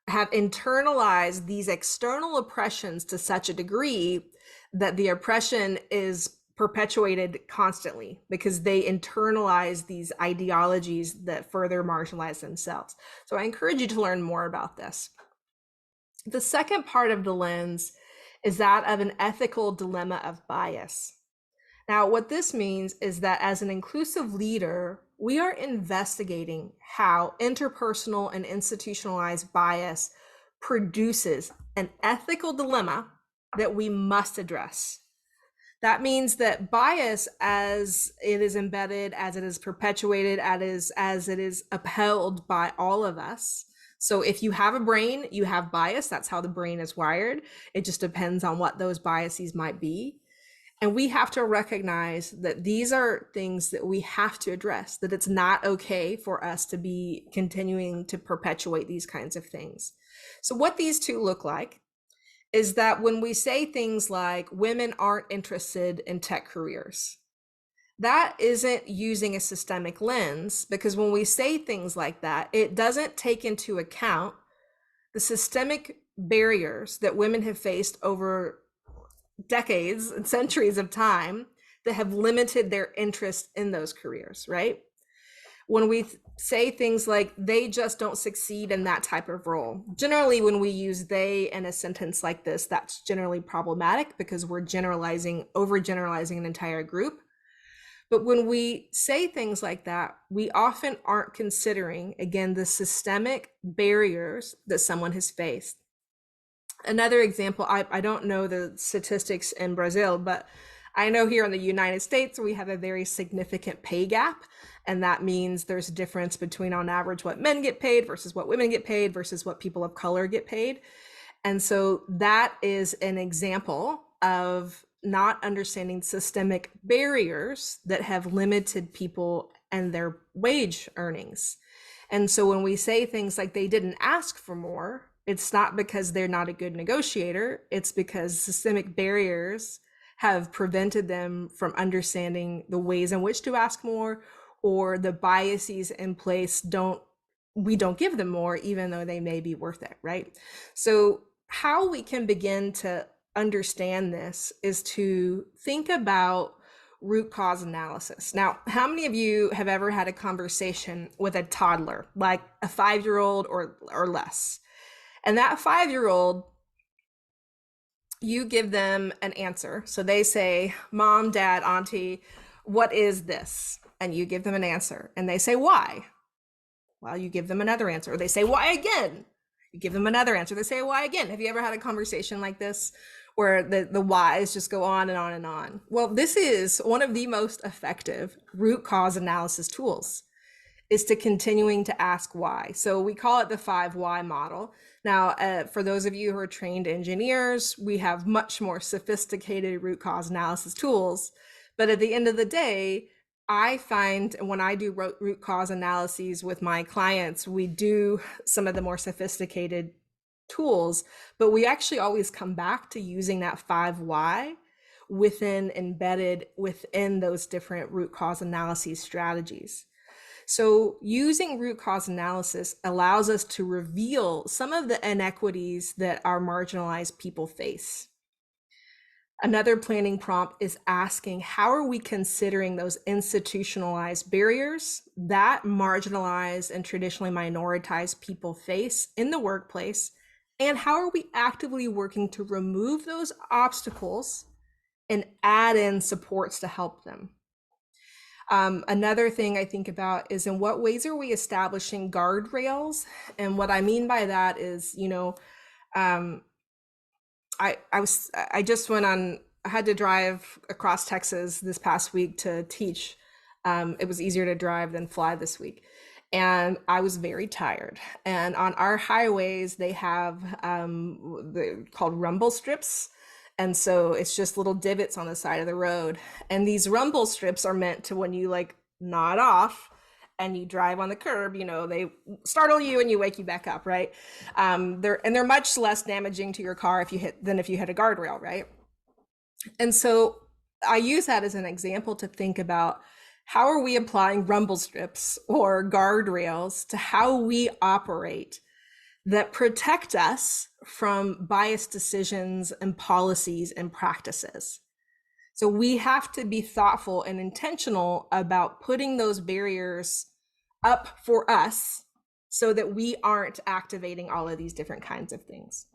have internalized these external oppressions to such a degree that the oppression is perpetuated constantly because they internalize these ideologies that further marginalize themselves. So I encourage you to learn more about this. The second part of the lens is that of an ethical dilemma of bias. Now, what this means is that as an inclusive leader, we are investigating how interpersonal and institutionalized bias produces an ethical dilemma that we must address. That means that bias, as it is embedded, as it is perpetuated, as it is upheld by all of us. So if you have a brain, you have bias. That's how the brain is wired. It just depends on what those biases might be. And we have to recognize that these are things that we have to address, that it's not okay for us to be continuing to perpetuate these kinds of things. So what these two look like is that when we say things like women aren't interested in tech careers, that isn't using a systemic lens, because when we say things like that, it doesn't take into account the systemic barriers that women have faced over decades and centuries of time that have limited their interest in those careers, right? When we say things like they just don't succeed in that type of role, generally when we use they in a sentence like this, that's generally problematic because we're generalizing, overgeneralizing an entire group. But when we say things like that, we often aren't considering, again, the systemic barriers that someone has faced. Another example, I don't know the statistics in Brazil, but I know here in the United States, we have a very significant pay gap. And that means there's a difference between, on average, what men get paid versus what women get paid versus what people of color get paid. And so that is an example of not understanding systemic barriers that have limited people and their wage earnings. And so when we say things like they didn't ask for more, it's not because they're not a good negotiator. It's because systemic barriers have prevented them from understanding the ways in which to ask more, or the biases in place we don't give them more, even though they may be worth it, right? So how we can begin to understand this is to think about root cause analysis. Now, how many of you have ever had a conversation with a toddler, like a 5-year-old or less? And that 5-year-old, you give them an answer. So they say, Mom, Dad, Auntie, what is this? And you give them an answer. And they say, why? Well, you give them another answer. Or they say, why again? You give them another answer. They say, why again? Have you ever had a conversation like this where the whys just go on and on and on? Well, this is one of the most effective root cause analysis tools, is to continuing to ask why. So we call it the 5 why model. Now, for those of you who are trained engineers, we have much more sophisticated root cause analysis tools. But at the end of the day, I find when I do root cause analyses with my clients, we do some of the more sophisticated tools, but we actually always come back to using that 5 why embedded within those different root cause analysis strategies. So using root cause analysis allows us to reveal some of the inequities that our marginalized people face. Another planning prompt is asking, how are we considering those institutionalized barriers that marginalized and traditionally minoritized people face in the workplace? And how are we actively working to remove those obstacles and add in supports to help them? Another thing I think about is, in what ways are we establishing guardrails? And what I mean by that is, I had to drive across Texas this past week to teach. It was easier to drive than fly this week. And I was very tired. And on our highways, they have called rumble strips. And so it's just little divots on the side of the road. And these rumble strips are meant to, when you nod off and you drive on the curb, they startle you and you wake you back up, right? They're much less damaging to your car than if you hit a guardrail, right? And so I use that as an example to think about, how are we applying rumble strips or guardrails to how we operate that protect us from biased decisions and policies and practices? So we have to be thoughtful and intentional about putting those barriers up for us so that we aren't activating all of these different kinds of things.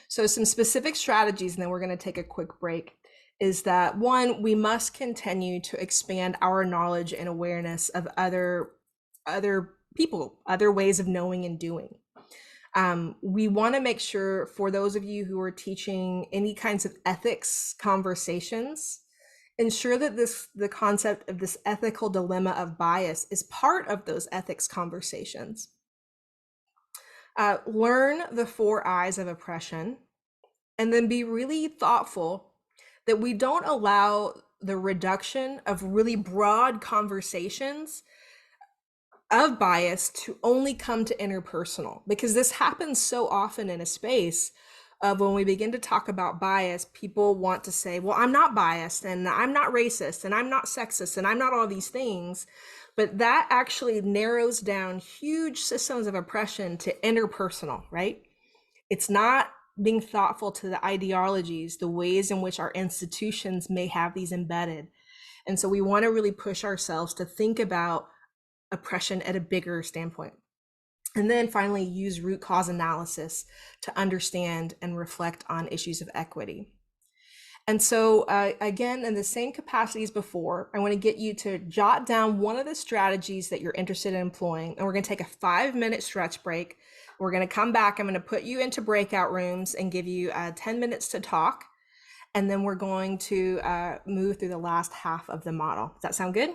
So some specific strategies, and then we're going to take a quick break, is that, one, we must continue to expand our knowledge and awareness of other people, other ways of knowing and doing. We want to make sure, for those of you who are teaching any kinds of ethics conversations, ensure that the concept of this ethical dilemma of bias is part of those ethics conversations. Learn the 4 I's of oppression, and then be really thoughtful that we don't allow the reduction of really broad conversations of bias to only come to interpersonal, because this happens so often in a space of, when we begin to talk about bias, people want to say, well, I'm not biased, and I'm not racist, and I'm not sexist, and I'm not all these things. But that actually narrows down huge systems of oppression to interpersonal, right? It's not being thoughtful to the ideologies, the ways in which our institutions may have these embedded. And so we want to really push ourselves to think about oppression at a bigger standpoint. And then finally, use root cause analysis to understand and reflect on issues of equity. And so again, in the same capacity as before, I want to get you to jot down one of the strategies that you're interested in employing. And we're going to take a 5-minute stretch break. We're going to come back. I'm going to put you into breakout rooms and give you 10 minutes to talk. And then we're going to move through the last half of the model. Does that sound good?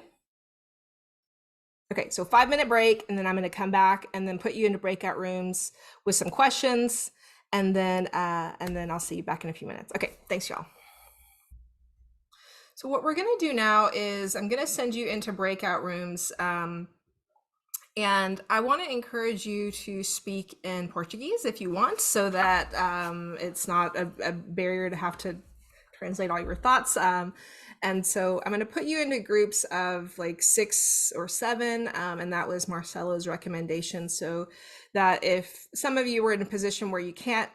Okay, so 5-minute break, and then I'm going to come back and then put you into breakout rooms with some questions, and then I'll see you back in a few minutes. Okay, thanks, y'all. So what we're going to do now is I'm going to send you into breakout rooms, and I want to encourage you to speak in Portuguese if you want, so that it's not a barrier to have to translate all your thoughts. And so I'm going to put you into groups of like 6 or 7, and that was Marcelo's recommendation, so that if some of you were in a position where you can't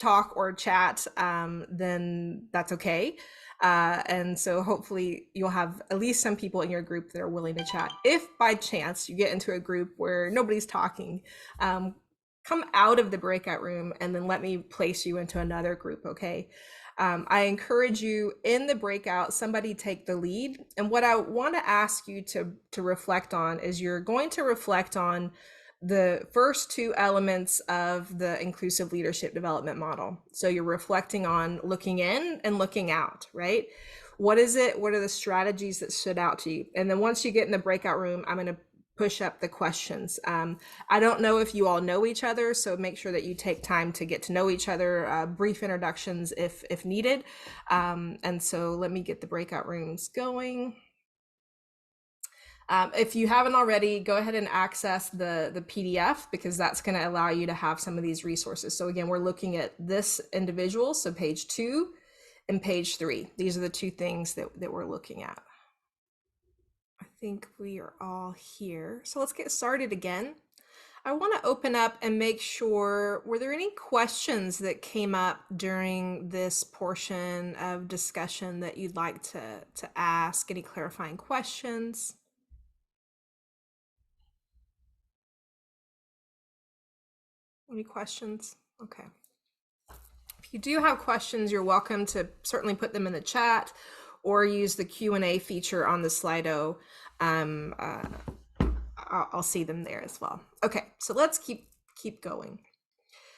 talk or chat, then that's okay. And so hopefully you'll have at least some people in your group that are willing to chat. If by chance you get into a group where nobody's talking, come out of the breakout room and then let me place you into another group, okay? I encourage you in the breakout, somebody take the lead. And what I want to ask you to reflect on is you're going to reflect on the first 2 elements of the inclusive leadership development model. So you're reflecting on looking in and looking out, right? What is it? What are the strategies that stood out to you? And then once you get in the breakout room, I'm going to push up the questions. I don't know if you all know each other, so make sure that you take time to get to know each other, brief introductions if needed. And so let me get the breakout rooms going. If you haven't already, go ahead and access the PDF, because that's going to allow you to have some of these resources. So again, we're looking at this individual, so page 2 and page 3. These are the 2 things that we're looking at. I think we are all here. So let's get started again. I want to open up and make sure, were there any questions that came up during this portion of discussion that you'd like to ask? Any clarifying questions? Any questions? Okay. If you do have questions, you're welcome to certainly put them in the chat or use the Q&A feature on the Slido. I'll see them there as well. Okay, so let's keep going.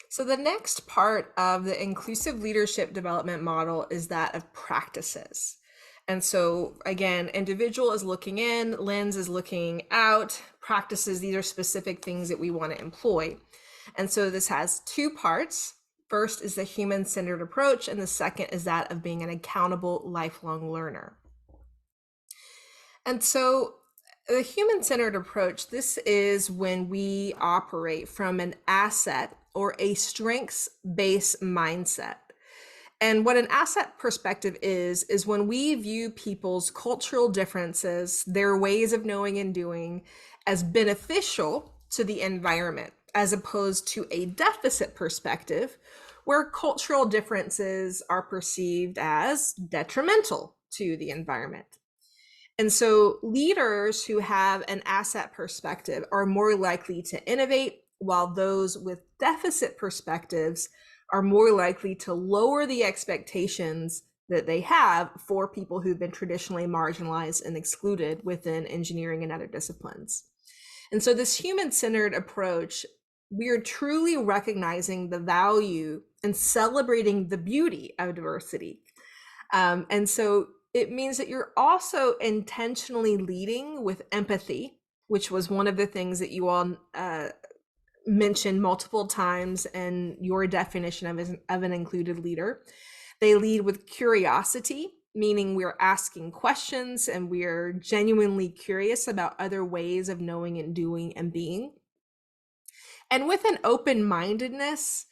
So the next part of the inclusive leadership development model is that of practices. And so again, individual is looking in, lens is looking out, practices, these are specific things that we want to employ. And so this has 2 parts. First is the human-centered approach, and the second is that of being an accountable lifelong learner. And so the human-centered approach, this is when we operate from an asset or a strengths-based mindset. And what an asset perspective is when we view people's cultural differences, their ways of knowing and doing, as beneficial to the environment, as opposed to a deficit perspective, where cultural differences are perceived as detrimental to the environment. And so leaders who have an asset perspective are more likely to innovate, while those with deficit perspectives are more likely to lower the expectations that they have for people who've been traditionally marginalized and excluded within engineering and other disciplines. And so this human-centered approach, we are truly recognizing the value and celebrating the beauty of diversity. And so it means that you're also intentionally leading with empathy, which was one of the things that you all mentioned multiple times in your definition of an included leader. They lead with curiosity, meaning we're asking questions and we're genuinely curious about other ways of knowing and doing and being. And with an open-mindedness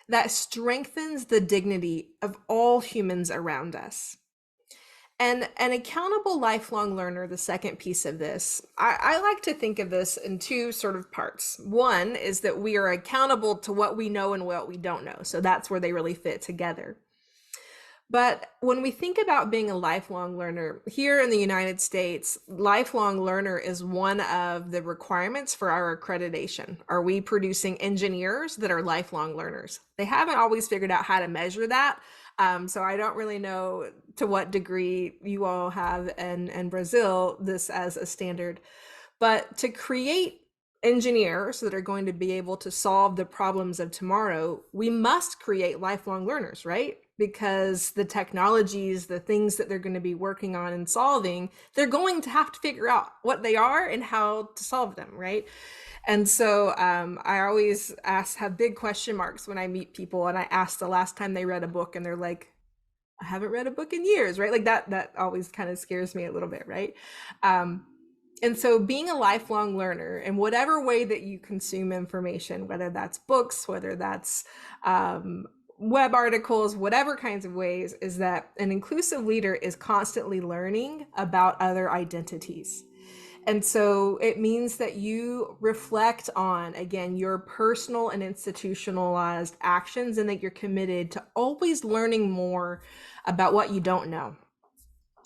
that strengthens the dignity of all humans around us. And an accountable lifelong learner, the second piece of this, I like to think of this in 2 sort of parts. One is that we are accountable to what we know and what we don't know. So that's where they really fit together. But when we think about being a lifelong learner, here in the United States, lifelong learner is one of the requirements for our accreditation. Are we producing engineers that are lifelong learners? They haven't always figured out how to measure that. So I don't really know to what degree you all have in Brazil this as a standard. But to create engineers that are going to be able to solve the problems of tomorrow, we must create lifelong learners, right? Because the technologies, the things that they're going to be working on and solving, they're going to have to figure out what they are and how to solve them, right? And so I always have big question marks when I meet people and I ask the last time they read a book and they're like, I haven't read a book in years, right? Like that always kind of scares me a little bit, right? Um, and so being a lifelong learner in whatever way that you consume information, whether that's books, whether that's web articles, whatever kinds of ways, is that an inclusive leader is constantly learning about other identities. And so it means that you reflect on, again, your personal and institutionalized actions, and that you're committed to always learning more about what you don't know,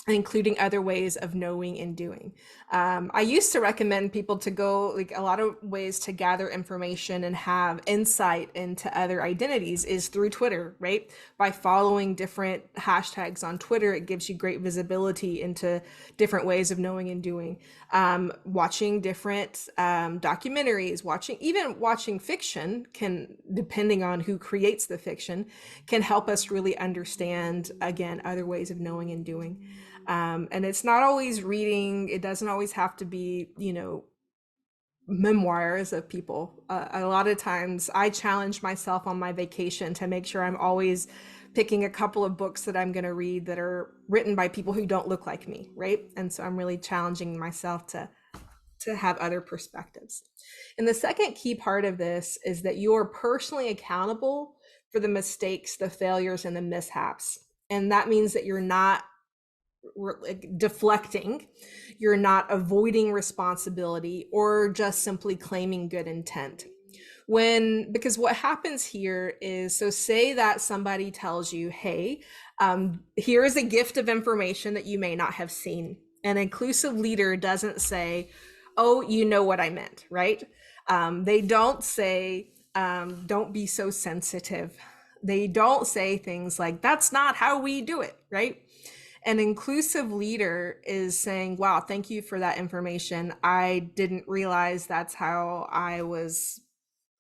including other ways of knowing and doing. I used to recommend people to go, like, a lot of ways to gather information and have insight into other identities is through Twitter, right? By following different hashtags on Twitter, it gives you great visibility into different ways of knowing and doing. Watching different documentaries, even watching fiction can, depending on who creates the fiction, can help us really understand, again, other ways of knowing and doing. And it's not always reading. It doesn't always have to be, memoirs of people. A lot of times I challenge myself on my vacation to make sure I'm always picking a couple of books that I'm going to read that are written by people who don't look like me, right? And so I'm really challenging myself to have other perspectives. And the second key part of this is that you are personally accountable for the mistakes, the failures, and the mishaps. And that means that you're not deflecting, you're not avoiding responsibility or just simply claiming good intent. Because what happens here is, so say that somebody tells you, hey, here is a gift of information that you may not have seen. An inclusive leader doesn't say, oh, you know what I meant, right? They don't say, don't be so sensitive. They don't say things like, that's not how we do it, right? An inclusive leader is saying, wow, thank you for that information. I didn't realize that's how I was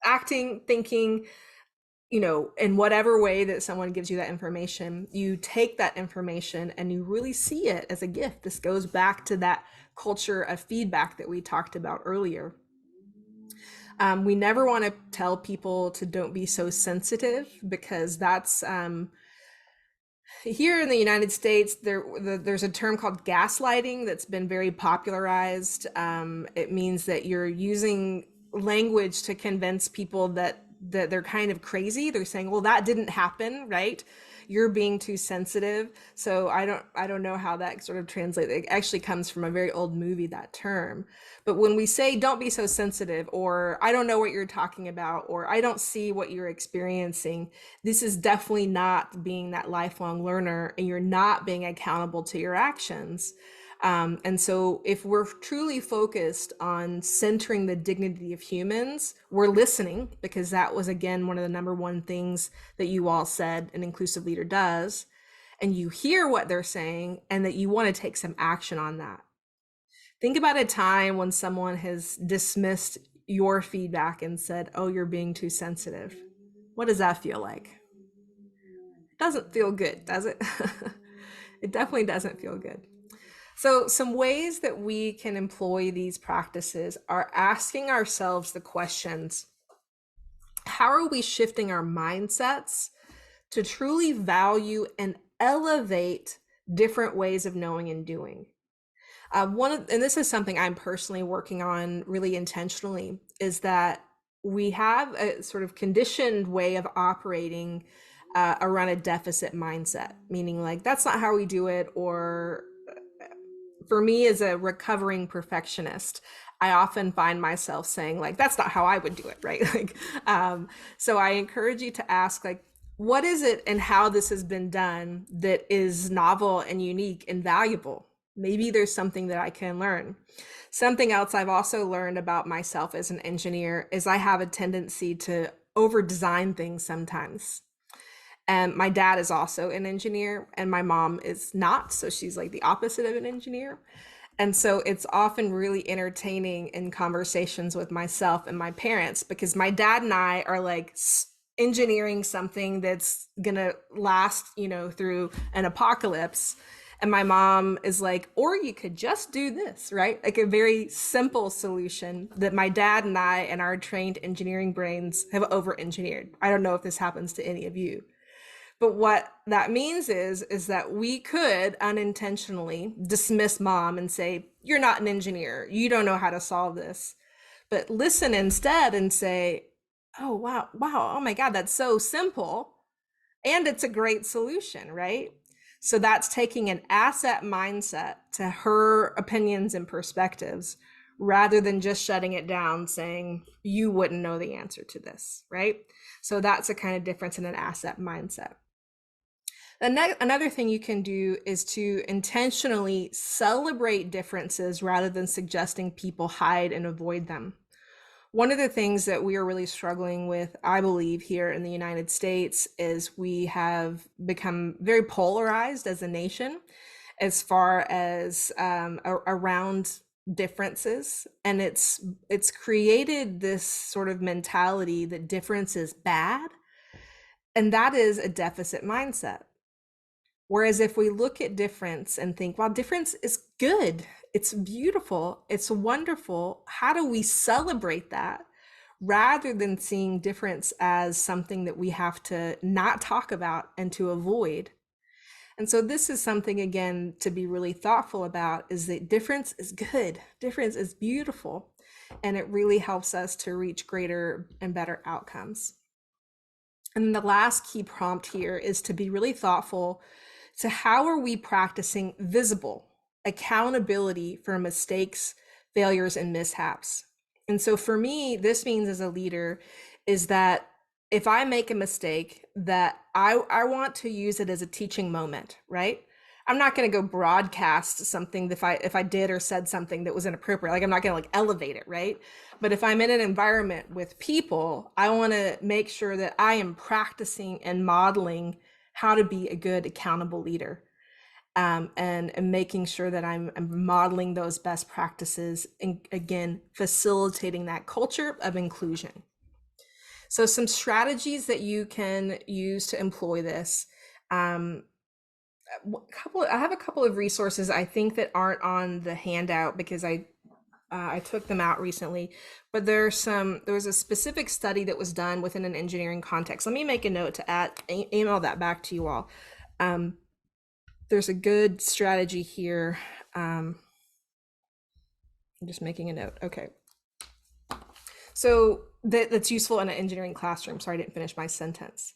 acting, thinking, in whatever way that someone gives you that information, you take that information and you really see it as a gift. This goes back to that culture of feedback that we talked about earlier. We never want to tell people to don't be so sensitive, because that's here in the United States, there's a term called gaslighting that's been very popularized. It means that you're using language to convince people that they're kind of crazy. They're saying, well, that didn't happen, right? You're being too sensitive. So I don't know how that sort of translates. It actually comes from a very old movie, that term. But when we say don't be so sensitive, or I don't know what you're talking about, or I don't see what you're experiencing, this is definitely not being that lifelong learner, and you're not being accountable to your actions. And so if we're truly focused on centering the dignity of humans, we're listening, because that was, again, one of the number one things that you all said an inclusive leader does. And you hear what they're saying, and that you want to take some action on that. Think about a time when someone has dismissed your feedback and said, oh, you're being too sensitive. What does that feel like? It doesn't feel good, does it? It definitely doesn't feel good. So some ways that we can employ these practices are asking ourselves the questions: how are we shifting our mindsets to truly value and elevate different ways of knowing and doing? And this is something I'm personally working on really intentionally, is that we have a sort of conditioned way of operating around a deficit mindset, meaning like, that's not how we do it. Or for me, as a recovering perfectionist, I often find myself saying, like, that's not how I would do it, right? So I encourage you to ask, like, what is it and how this has been done that is novel and unique and valuable? Maybe there's something that I can learn. Something else I've also learned about myself as an engineer is I have a tendency to over design things sometimes. And my dad is also an engineer, and my mom is not. So she's like the opposite of an engineer. And so it's often really entertaining in conversations with myself and my parents because my dad and I are like engineering something that's gonna last, through an apocalypse. And my mom is like, or you could just do this, right? Like a very simple solution that my dad and I and our trained engineering brains have over engineered. I don't know if this happens to any of you. But what that means is that we could unintentionally dismiss mom and say, you're not an engineer. You don't know how to solve this. But listen instead and say, oh, wow, oh my God, that's so simple. And it's a great solution, right? So that's taking an asset mindset to her opinions and perspectives rather than just shutting it down saying, you wouldn't know the answer to this, right? So that's a kind of difference in an asset mindset. Another thing you can do is to intentionally celebrate differences rather than suggesting people hide and avoid them. One of the things that we are really struggling with, I believe, here in the United States is we have become very polarized as a nation as far as around differences. And it's created this sort of mentality that difference is bad. And that is a deficit mindset. Whereas if we look at difference and think, wow, difference is good, it's beautiful, it's wonderful, how do we celebrate that rather than seeing difference as something that we have to not talk about and to avoid? And so this is something, again, to be really thoughtful about, is that difference is good, difference is beautiful, and it really helps us to reach greater and better outcomes. And the last key prompt here is to be really thoughtful to how are we practicing visible accountability for mistakes, failures, and mishaps. And so for me, this means as a leader is that if I make a mistake, that I want to use it as a teaching moment, right? I'm not going to go broadcast something if I did or said something that was inappropriate. Like I'm not going to like elevate it, right? But if I'm in an environment with people, I want to make sure that I am practicing and modeling how to be a good accountable leader, and making sure that I'm modeling those best practices and, again, facilitating that culture of inclusion. So some strategies that you can use to employ this. I have a couple of resources I think that aren't on the handout because I took them out recently, but there was a specific study that was done within an engineering context. Let me make a note to email that back to you all. There's a good strategy here. I'm just making a note. Okay. So that's useful in an engineering classroom. Sorry, I didn't finish my sentence.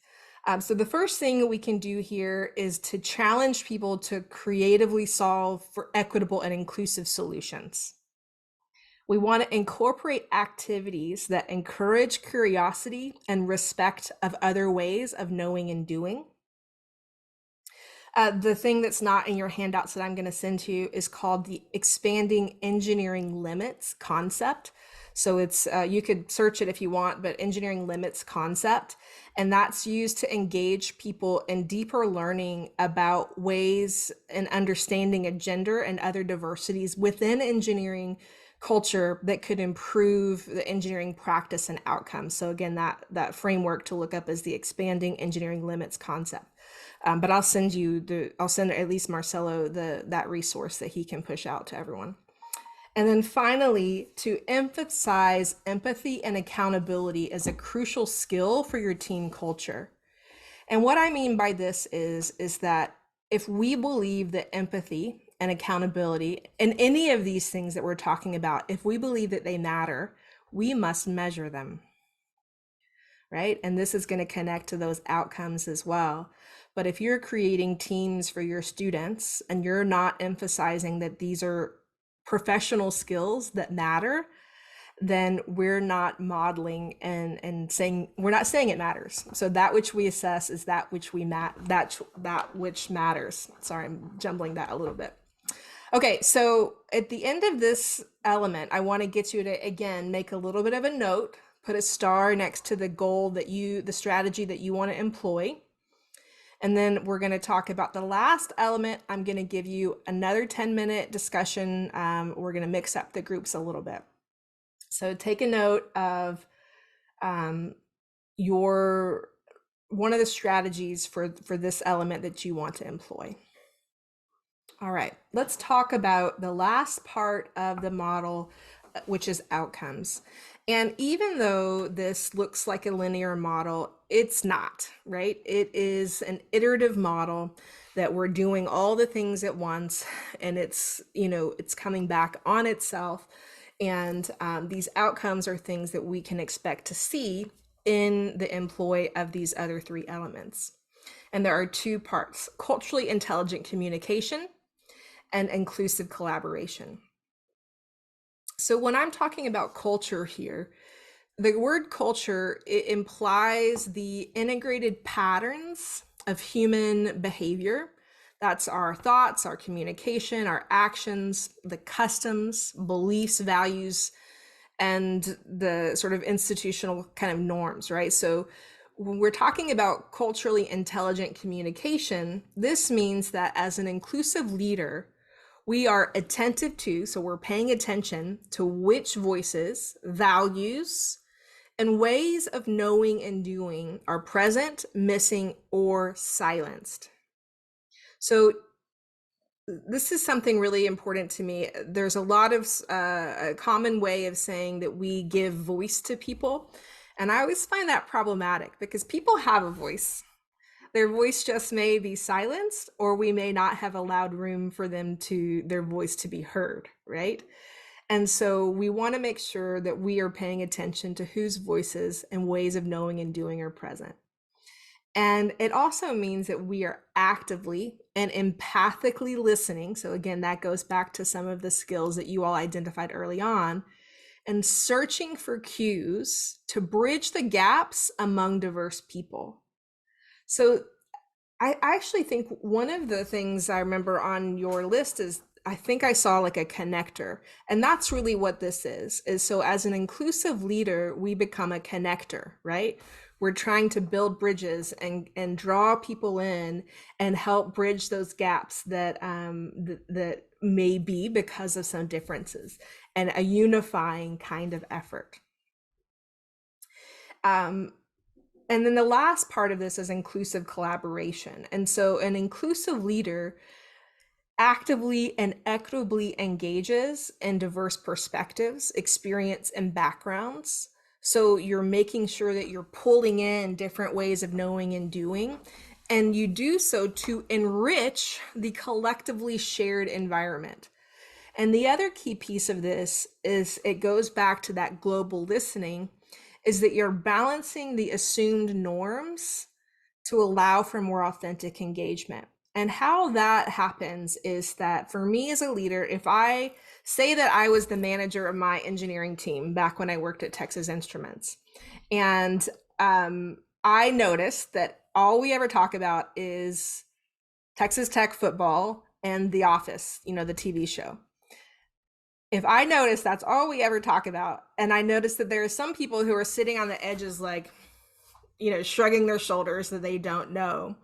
So the first thing we can do here is to challenge people to creatively solve for equitable and inclusive solutions. We want to incorporate activities that encourage curiosity and respect of other ways of knowing and doing. The thing that's not in your handouts that I'm going to send to you is called the expanding engineering limits concept. So it's you could search it if you want, but engineering limits concept. And that's used to engage people in deeper learning about ways and understanding of gender and other diversities within engineering culture that could improve the engineering practice and outcomes. So again, that framework to look up is the expanding engineering limits concept. But I'll send at least Marcelo that resource that he can push out to everyone. And then finally, to emphasize empathy and accountability as a crucial skill for your team culture. And what I mean by this is that if we believe that empathy and accountability and any of these things that we're talking about, if we believe that they matter, we must measure them, right? And this is going to connect to those outcomes as well. But if you're creating teams for your students and you're not emphasizing that these are professional skills that matter, then we're not modeling and saying, we're not saying it matters. So that which we assess is that which that which matters. Sorry, I'm jumbling that a little bit. Okay, so at the end of this element, I want to get you to, again, make a little bit of a note, put a star next to the goal that the strategy that you want to employ. And then we're going to talk about the last element. I'm going to give you another 10-minute discussion. We're going to mix up the groups a little bit. So take a note of one of the strategies for this element that you want to employ. All right, let's talk about the last part of the model, which is outcomes. And even though this looks like a linear model, it's not, right? It is an iterative model that we're doing all the things at once, and it's coming back on itself. And these outcomes are things that we can expect to see in the employ of these other three elements. And there are two parts: culturally intelligent communication and inclusive collaboration. So when I'm talking about culture here, the word culture, it implies the integrated patterns of human behavior. That's our thoughts, our communication, our actions, the customs, beliefs, values, and the sort of institutional kind of norms, right? So when we're talking about culturally intelligent communication, this means that as an inclusive leader, we are attentive to, so we're paying attention to which voices, values, and ways of knowing and doing are present, missing, or silenced. So this is something really important to me. There's a lot of a common way of saying that we give voice to people. And I always find that problematic because people have a voice. Their voice just may be silenced, or we may not have allowed room for their voice to be heard, right? And so we want to make sure that we are paying attention to whose voices and ways of knowing and doing are present. And it also means that we are actively and empathically listening. So again, that goes back to some of the skills that you all identified early on, and searching for cues to bridge the gaps among diverse people. So I actually think one of the things I remember on your list is, I think I saw like a connector, and that's really what this is so as an inclusive leader, we become a connector, right? We're trying to build bridges and draw people in and help bridge those gaps that that may be because of some differences, and a unifying kind of effort. And then the last part of this is inclusive collaboration. And so an inclusive leader actively and equitably engages in diverse perspectives, experience, and backgrounds. So you're making sure that you're pulling in different ways of knowing and doing, and you do so to enrich the collectively shared environment. And the other key piece of this is, it goes back to that global listening, is that you're balancing the assumed norms to allow for more authentic engagement. And how that happens is that for me as a leader, if I say that I was the manager of my engineering team back when I worked at Texas Instruments, and I noticed that all we ever talk about is Texas Tech football and The Office, the TV show. If I notice that's all we ever talk about, and I notice that there are some people who are sitting on the edges, like, shrugging their shoulders that they don't know,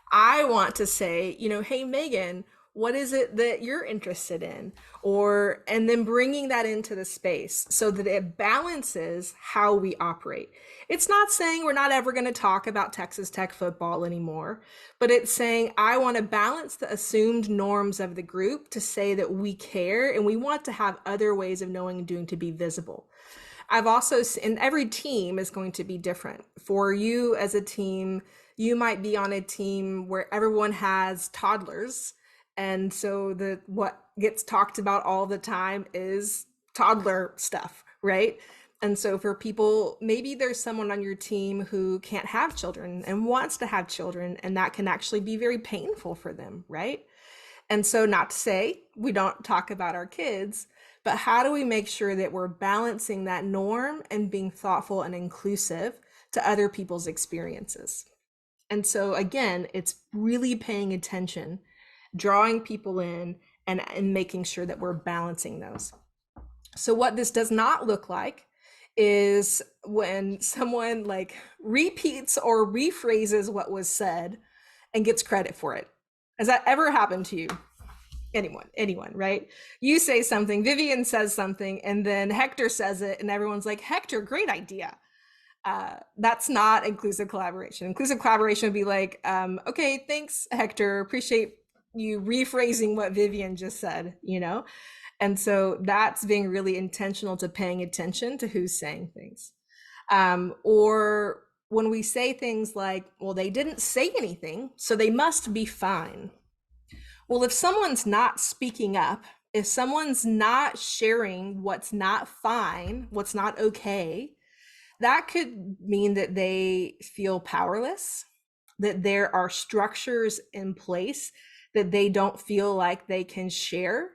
I want to say, hey, Megan, what is it that you're interested in? And then bringing that into the space so that it balances how we operate. It's not saying we're not ever going to talk about Texas Tech football anymore, but it's saying I want to balance the assumed norms of the group to say that we care and we want to have other ways of knowing and doing to be visible. I've also, and every team is going to be different. For you as a team, you might be on a team where everyone has toddlers. And so what gets talked about all the time is toddler stuff, right? And so for people, maybe there's someone on your team who can't have children and wants to have children, and that can actually be very painful for them, right? And so, not to say we don't talk about our kids, but how do we make sure that we're balancing that norm and being thoughtful and inclusive to other people's experiences? And so again, it's really paying attention, drawing people in, and making sure that we're balancing those. So what this does not look like is when someone like repeats or rephrases what was said and gets credit for it. Has that ever happened to you? Anyone, right? You say something, Vivian says something, and then Hector says it, and everyone's like, Hector, great idea. That's not inclusive collaboration. Inclusive collaboration would be like, okay, thanks, Hector. Appreciate you rephrasing what Vivian just said, you know? And so that's being really intentional to paying attention to who's saying things. Or when we say things like, well, they didn't say anything, so they must be fine. Well, if someone's not speaking up, if someone's not sharing what's not fine, what's not okay, that could mean that they feel powerless, that there are structures in place that they don't feel like they can share,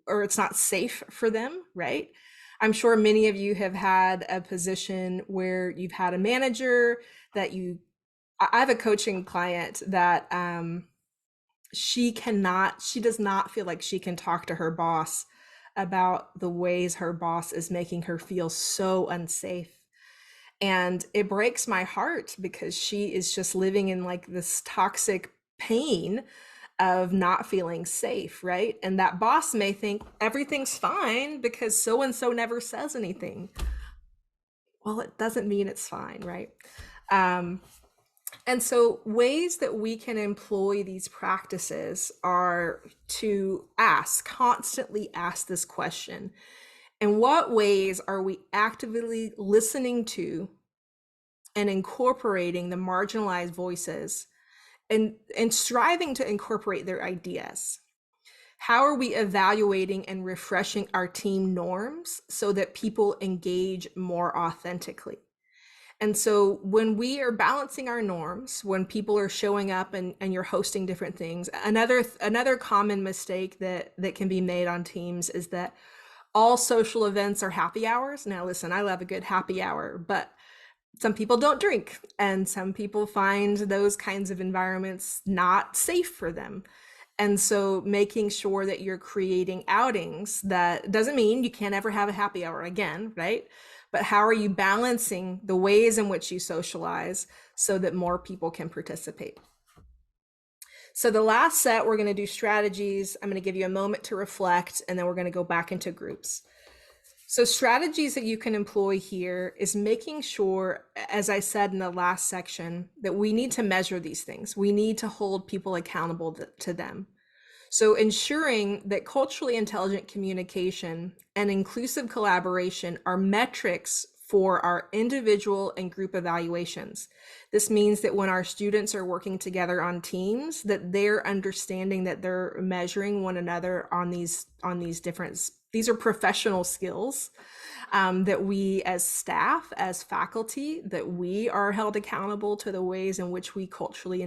or it's not safe for them, right? I'm sure many of you have had a position where you've had a manager that I have a coaching client that she does not feel like she can talk to her boss about the ways her boss is making her feel so unsafe. And it breaks my heart because she is just living in like this toxic pain of not feeling safe, right? And that boss may think everything's fine because so and so never says anything. Well, it doesn't mean it's fine, right? And so ways that we can employ these practices are to constantly ask this question. In what ways are we actively listening to and incorporating the marginalized voices and striving to incorporate their ideas? How are we evaluating and refreshing our team norms so that people engage more authentically? And so when we are balancing our norms, when people are showing up and you're hosting different things, another common mistake that can be made on teams is that all social events are happy hours. Now, listen, I love a good happy hour, but some people don't drink, and some people find those kinds of environments not safe for them. And so making sure that you're creating outings, that doesn't mean you can't ever have a happy hour again, right? But how are you balancing the ways in which you socialize so that more people can participate? So the last set, we're going to do strategies. I'm going to give you a moment to reflect, and then we're going to go back into groups. So strategies that you can employ here is making sure, as I said in the last section, that we need to measure these things. We need to hold people accountable to them. So ensuring that culturally intelligent communication and inclusive collaboration are metrics for our individual and group evaluations. This means that when our students are working together on teams, that they're understanding that they're measuring one another on these different, these are professional skills that we as staff, as faculty, that we are held accountable to the ways in which we culturally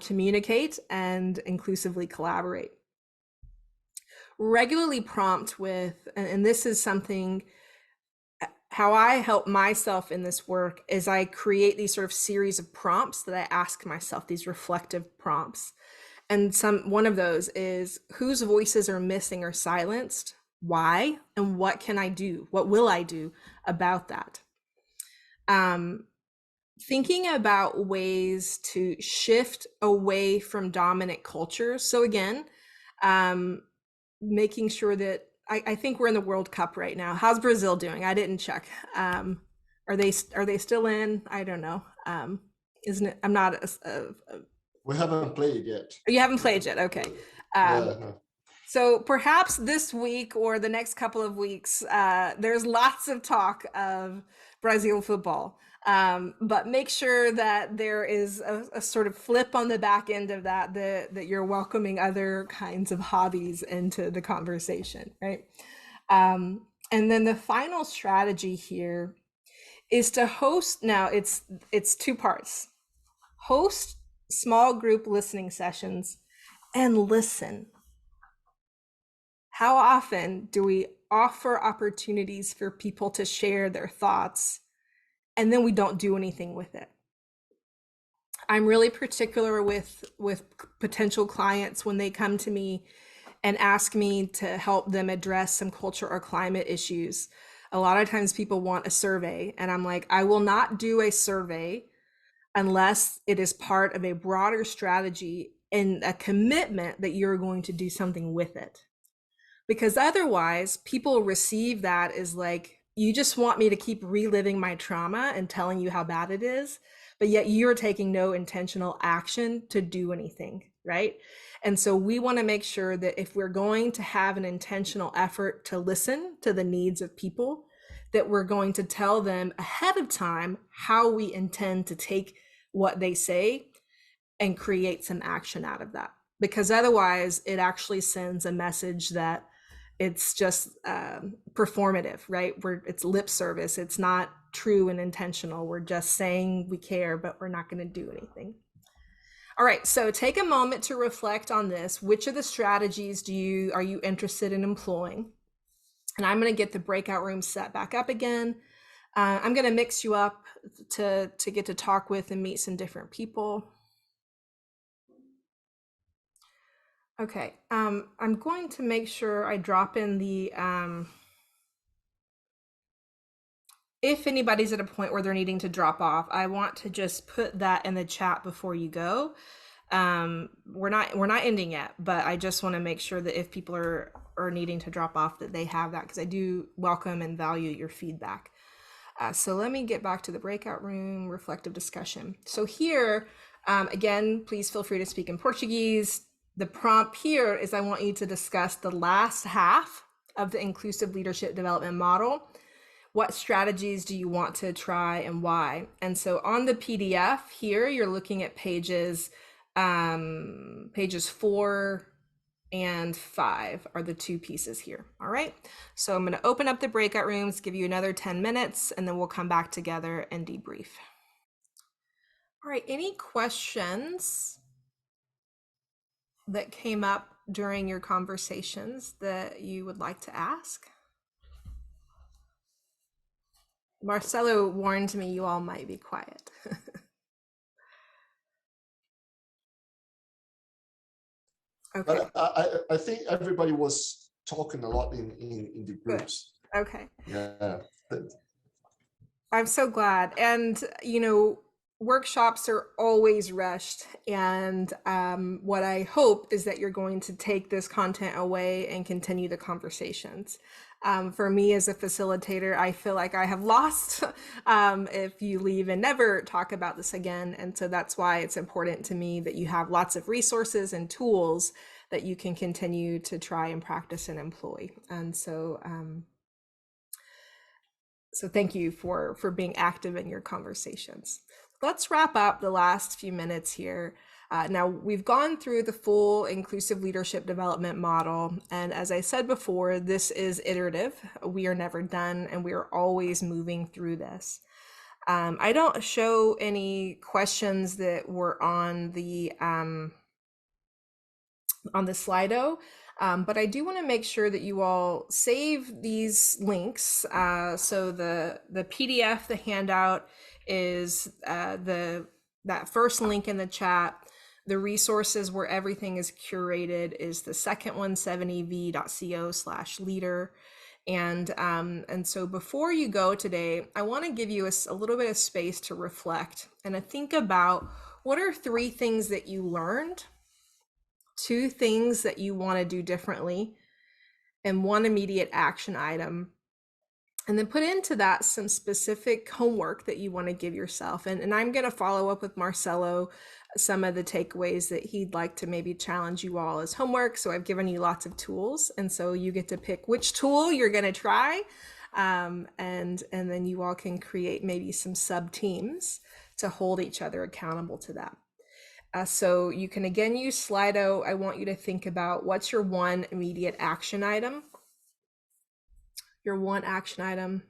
communicate and inclusively collaborate. Regularly prompt with, and this is something, how I help myself in this work is I create these sort of series of prompts that I ask myself, these reflective prompts. And one of those is, whose voices are missing or silenced? Why? And what can I do? What will I do about that? Thinking about ways to shift away from dominant cultures. So again, making sure that I think we're in the World Cup right now. How's Brazil doing? I didn't check. Are they still in? I don't know. Isn't it? I'm not. We haven't played yet. You haven't played yet. Okay. No. So perhaps this week or the next couple of weeks, there's lots of talk of Brazil football. But make sure that there is a sort of flip on the back end of that you're welcoming other kinds of hobbies into the conversation, right? And then the final strategy here is to host. Now it's two parts. Host small group listening sessions and listen. How often do we offer opportunities for people to share their thoughts and then we don't do anything with it? I'm really particular with potential clients when they come to me and ask me to help them address some culture or climate issues. A lot of times people want a survey, and I'm like, I will not do a survey unless it is part of a broader strategy and a commitment that you're going to do something with it. Because otherwise, people receive that as like, you just want me to keep reliving my trauma and telling you how bad it is, but yet you're taking no intentional action to do anything, right? And so we want to make sure that if we're going to have an intentional effort to listen to the needs of people, that we're going to tell them ahead of time how we intend to take what they say and create some action out of that. Because otherwise, it actually sends a message that it's just performative, right? It's lip service. It's not true and intentional. We're just saying we care, but we're not going to do anything. All right, so take a moment to reflect on this. Which of the strategies are you interested in employing? And I'm going to get the breakout room set back up again. I'm going to mix you up to get to talk with and meet some different people. Okay, I'm going to make sure I drop in the, if anybody's at a point where they're needing to drop off, I want to just put that in the chat before you go. We're not ending yet, but I just want to make sure that if people are needing to drop off, that they have that, because I do welcome and value your feedback. So let me get back to the breakout room, reflective discussion. So here, again, please feel free to speak in Portuguese. The prompt here is I want you to discuss the last half of the inclusive leadership development model. What strategies do you want to try and why? And so on the PDF here, you're looking at pages 4 and 5 are the two pieces here. All right. So I'm going to open up the breakout rooms, give you another 10 minutes, and then we'll come back together and debrief. All right. Any questions that came up during your conversations that you would like to ask? Marcelo warned me you all might be quiet. Okay. But I think everybody was talking a lot in the groups. Good. Okay. Yeah. I'm so glad. And, workshops are always rushed. And what I hope is that you're going to take this content away and continue the conversations. For me as a facilitator, I feel like I have lost if you leave and never talk about this again. And so that's why it's important to me that you have lots of resources and tools that you can continue to try and practice and employ. And so, so thank you for being active in your conversations. Let's wrap up the last few minutes here. Now, we've gone through the full inclusive leadership development model. And as I said before, this is iterative. We are never done, and we are always moving through this. I don't show any questions that were on the Slido, but I do want to make sure that you all save these links. So the PDF, the handout is that first link in the chat. The resources where everything is curated is the second one, 7ev.co/leader. And so before you go today, I want to give you a little bit of space to reflect and to think about what are 3 things that you learned, 2 things that you want to do differently, and 1 immediate action item. And then put into that some specific homework that you want to give yourself. And I'm going to follow up with Marcelo some of the takeaways that he'd like to maybe challenge you all as homework. So I've given you lots of tools. And so you get to pick which tool you're going to try. And then you all can create maybe some sub teams to hold each other accountable to that. So you can again use Slido. I want you to think about what's your 1 immediate action item, your 1 action item,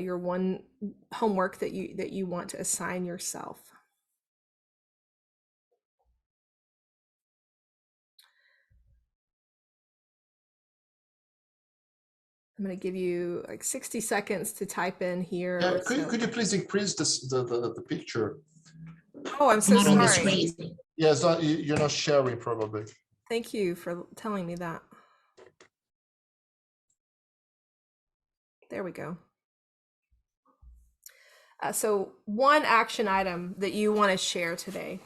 your 1 homework that you want to assign yourself. I'm going to give you like 60 seconds to type in here. Yeah, could you please increase the picture? Oh, I'm so Not on the sorry. screen. Yeah, it's not, you're not sharing probably. Thank you for telling me that. There we go. So one action item that you want to share today.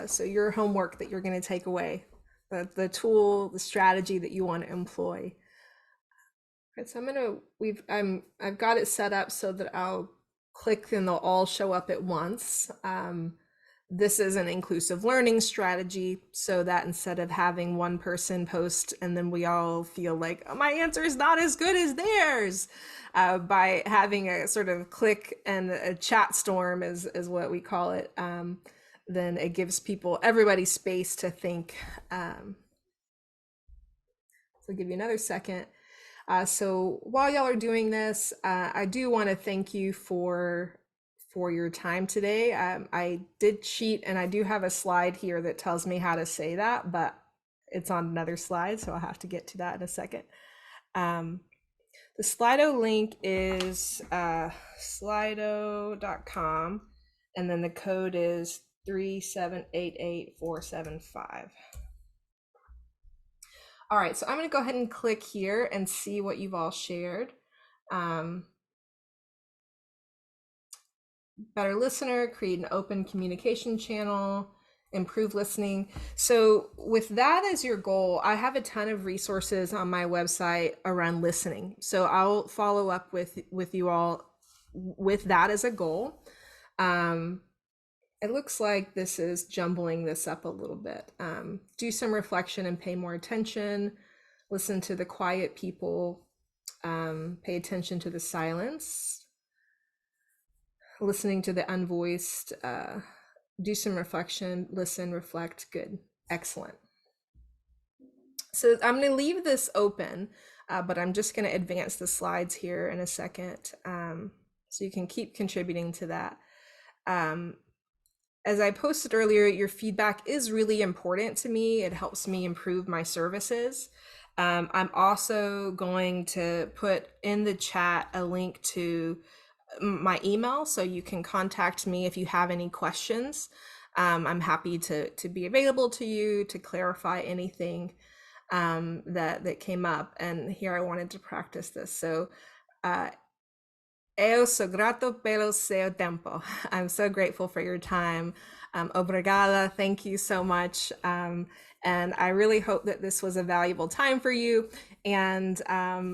So your homework that you're going to take away, the tool, the strategy that you want to employ. Right, so I've got it set up so that I'll click and they'll all show up at once. This is an inclusive learning strategy, so that instead of having one person post and then we all feel like, oh, my answer is not as good as theirs, by having a sort of click and a chat storm is what we call it, then it gives everybody space to think. So I'll give you another second. So while y'all are doing this, I do want to thank you for your time today. I did cheat and I do have a slide here that tells me how to say that, but it's on another slide, so I'll have to get to that in a second. The Slido link is slido.com, and then the code is 3788475. All right, so I'm going to go ahead and click here and see what you've all shared. Better listener, create an open communication channel, improve listening. So with that as your goal, I have a ton of resources on my website around listening. So I'll follow up with you all with that as a goal. It looks like this is jumbling this up a little bit. Do some reflection and pay more attention. Listen to the quiet people. Pay attention to the silence. Listening to the unvoiced. Do some reflection. Listen, reflect. Good. Excellent. So I'm going to leave this open, but I'm just going to advance the slides here in a second, so you can keep contributing to that. As I posted earlier, your feedback is really important to me. It helps me improve my services. I'm also going to put in the chat a link to my email, so you can contact me if you have any questions. I'm happy to be available to you to clarify anything that came up. And here I wanted to practice this. So eu sou grato pelo seu tempo. I'm so grateful for your time. Obrigada, thank you so much. And I really hope that this was a valuable time for you. And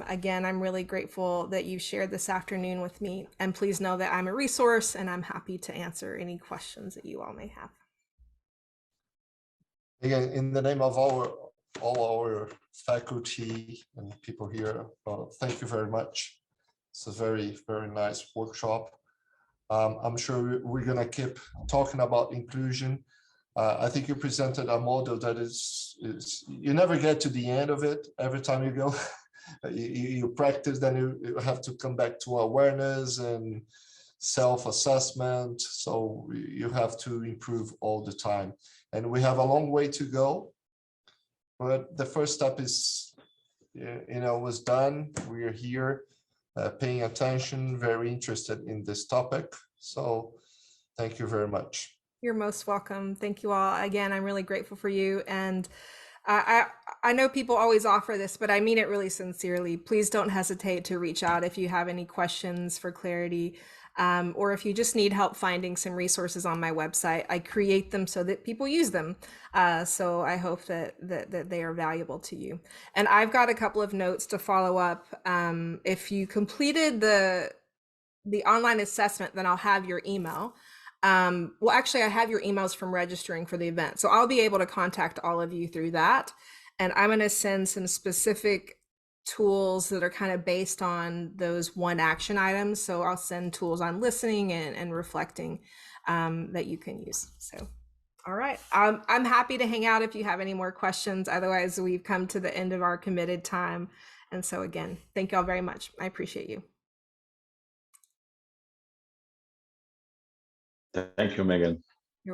again, I'm really grateful that you shared this afternoon with me. And please know that I'm a resource and I'm happy to answer any questions that you all may have. Again, in the name of all our faculty and people here, thank you very much. It's a very, very nice workshop. I'm sure we're going to keep talking about inclusion. I think you presented a model that is you never get to the end of it. Every time you go, you practice, then you have to come back to awareness and self-assessment. So you have to improve all the time. And we have a long way to go. But the first step is, was done. We are here. Paying attention, very interested in this topic. So thank you very much. You're most welcome. Thank you all. Again, I'm really grateful for you. And I know people always offer this, but I mean it really sincerely. Please don't hesitate to reach out if you have any questions for clarity, or if you just need help finding some resources on my website. I create them so that people use them. So I hope that they are valuable to you. And I've got a couple of notes to follow up. If you completed the online assessment, then I'll have your email. Well, actually, I have your emails from registering for the event. So I'll be able to contact all of you through that. And I'm going to send some specific tools that are kind of based on those one action items. So I'll send tools on listening and reflecting that you can use. So, all right. I'm happy to hang out if you have any more questions. Otherwise, we've come to the end of our committed time. And so again, thank you all very much. I appreciate you. Thank you, Megan.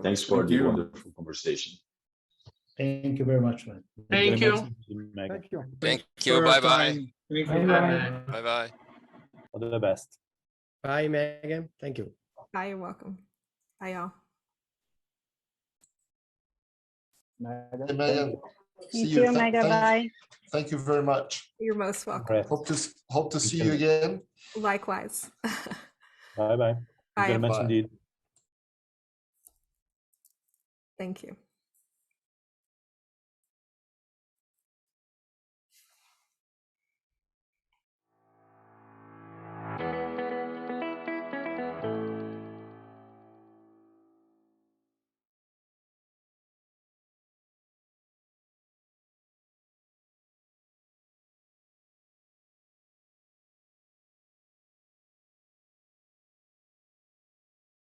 Thanks for the wonderful conversation. Thank you very much, man. Thank you. Thank you. Thank you. Bye-bye. Thank Bye, you. Megan. Bye-bye. All the best. Bye, Megan. Thank you. Bye, you're welcome. Bye, y'all. Megan, Hey, Megan. You too, Mega. Bye. Thank you very much. You're most welcome. Congrats. Hope to see you again. Likewise. Bye bye. Bye. Very much Bye. indeed. Thank you.